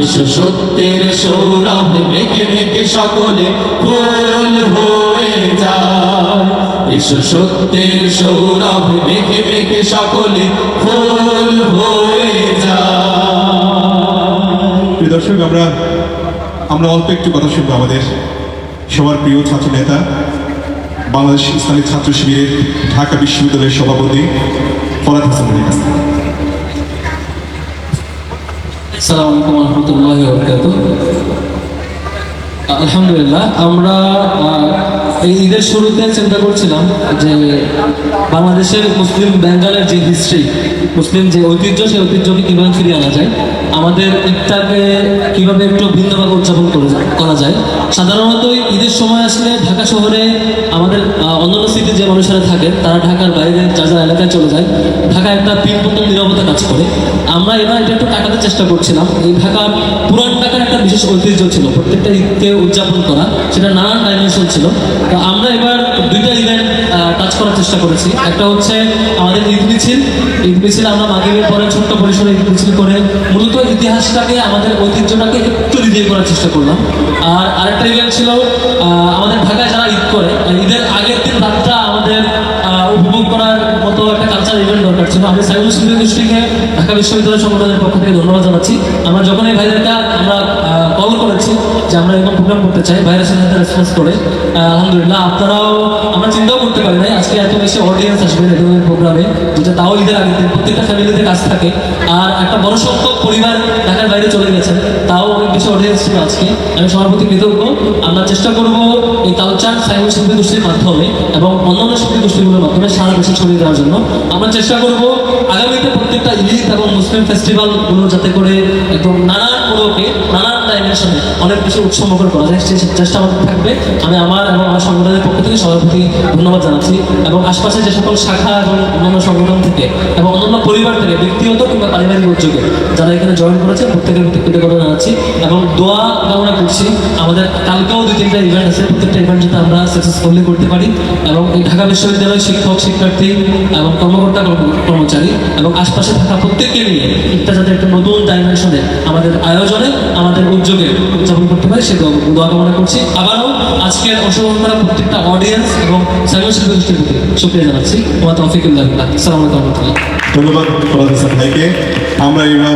[SPEAKER 1] এসো সত্যের সৌরভে মেঘে মেঘে সকলে ফুল হয়ে যায় এসো সত্যের সৌরভে মেঘে মেঘে সকলে ফুল হয়ে যায়
[SPEAKER 4] প্রিয় দর্শক, আমরা অল্প একটু কথা শুনবো আমাদের সবার প্রিয় ছাত্র নেতা, বাংলাদেশ ইসলামিক ছাত্র শিবিরের ঢাকা বিশ্ববিদ্যালয়ের সভাপতি ফরাদ হাসানের কাছ থেকে।
[SPEAKER 5] আসসালামু আলাইকুম ওয়া রাহমাতুল্লাহি ওয়া বারাকাতুহু। আলহামদুলিল্লাহ, আমরা এই ঈদের শুরুতে চিন্তা করছিলাম যে বাংলাদেশের মুসলিম বেঙ্গলের যে হিস্ট্রি, মুসলিম যে ঐতিহ্য, সেই ঐতিহ্যকে কীভাবে ফিরিয়ে আনা যায়, আমাদের ঈদটাকে কীভাবে একটু ভিন্নভাবে উদযাপন করা যায়। সাধারণত ঈদের সময় আসলে ঢাকা শহরে আমাদের অন্যান্য সিটির যে মানুষেরা থাকেন তারা ঢাকার বাইরে যা যা এলাকায় চলে যায়, ঢাকা একটা পিনপতন নীরবতা কাজ করে। আমরা এবার এটা একটু কাটাতে চেষ্টা করছিলাম। এই ঢাকার পুরান ঢাকার একটা বিশেষ ঐতিহ্য ছিল প্রত্যেকটা ঈদকে উদযাপন করা, সেটা নানান ডাইমেনশন ছিল। তো আমরা এবার দুইটা ইভেন্ট টাচ করার চেষ্টা করেছি। একটা হচ্ছে আমাদের ঈদ মিছিল। ঈদ মিছিল আমরা মাগরিবের পরে ছোট্ট পরিসরে ঈদ মিছিল করে মূলত ইতিহাসটাকে, আমাদের ঐতিহ্যটাকে একটু রিভিউ করার চেষ্টা করলাম। আর আরেকটা ইভেন্ট ছিল আমাদের ঢাকায় যারা ঈদ করে, ঈদের আগের দিন রাতটা আমাদের উপভোগ করার মতো একটা কালচারাল ইভেন্ট দরকার ছিল। আমি সাইবুল সুন্দর গোষ্ঠীকে ঢাকা বিশ্ববিদ্যালয় সংগঠনের পক্ষ থেকে ধন্যবাদ জানাচ্ছি। আমরা যখন এই ভাইদেরকে আমরা কল করেছি যে আমরা এরকম প্রোগ্রাম করতে চাই, ভাইয়ের সাথে রেসপন্স করে আলহামদুলিল্লাহ। আপনারাও, আমরা চিন্তাও করতে পারি নাই আজকে এত বেশি অডিয়েন্স আসবে এরকম প্রোগ্রামে, যেটা তাও ঈদের আগের দিন। প্রত্যেকটা ফ্যামিলিতে কাজ থাকে, আর একটা বড় সংখ্যক পরিবার ঢাকার বাইরে চলে গেছেন, তাও অনেক বেশি অডিয়েন্স ছিল আজকে। আমি সবার প্রতি কৃতজ্ঞ। আমরা চেষ্টা করব এই কালচার সাইবুল শিল্পী গোষ্ঠীর মাধ্যমে এবং অন্যান্য শিল্পী গোষ্ঠীগুলোর মাধ্যমে সারা দেশে ছড়িয়ে দেওয়ার জন্য আমরা চেষ্টা করব আগামীতে প্রত্যেকটা ঈদ এবং মুসলিম ফেস্টিভ্যালগুলো যাতে করে একদম নানান মোড়কে, নানান ডাইমেনশনে অনেক কিছু উৎসবমুখর করা যায়, সেই চেষ্টা আমাদের থাকবে। আমি আমার এবং আমার সংগঠনের পক্ষ থেকে সবার প্রতি ধন্যবাদ জানাচ্ছি, এবং আশপাশে যে সকল শাখা এবং অন্যান্য সংগঠন থেকে এবং অন্যান্য পরিবার থেকে ব্যক্তিগত কিংবা পারিবারিক উদ্যোগে যারা এখানে জয়েন করেছে প্রত্যেকের প্রতি কৃতজ্ঞতা জানাচ্ছি এবং দোয়া কামনা করছি। আমাদের কালকেও 2-3টা ইভেন্ট আছে, প্রত্যেকটা ইভেন্ট যাতে আমরা সাকসেসফুলি করতে পারি এবং এই ঢাকা বিশ্ববিদ্যালয়ের শিক্ষক, শিক্ষার্থী এবং কর্মকর্তা, কর্মচারী এবং আশপাশে থাকা প্রত্যেককে নিয়ে একটা যাতে একটা নতুন ডাইমেনশনে আমাদের আয়োজনে, আমাদের উদ্যোগে উদযাপন করতে পারি, সে দোয়া কামনা করছি। আবারও আজকের অংশগ্রহণ করা প্রত্যেকটা অডিয়েন্স এবং সাইবর শিল্পী গোষ্ঠীর প্রতি শুকরিয়া জানাচ্ছি। তোমার তৌফিকুল্লাহ। আসসালামু আলাইকুম।
[SPEAKER 4] ধন্যবাদ ফরাদ হাসান ভাইকে। আমরা এবার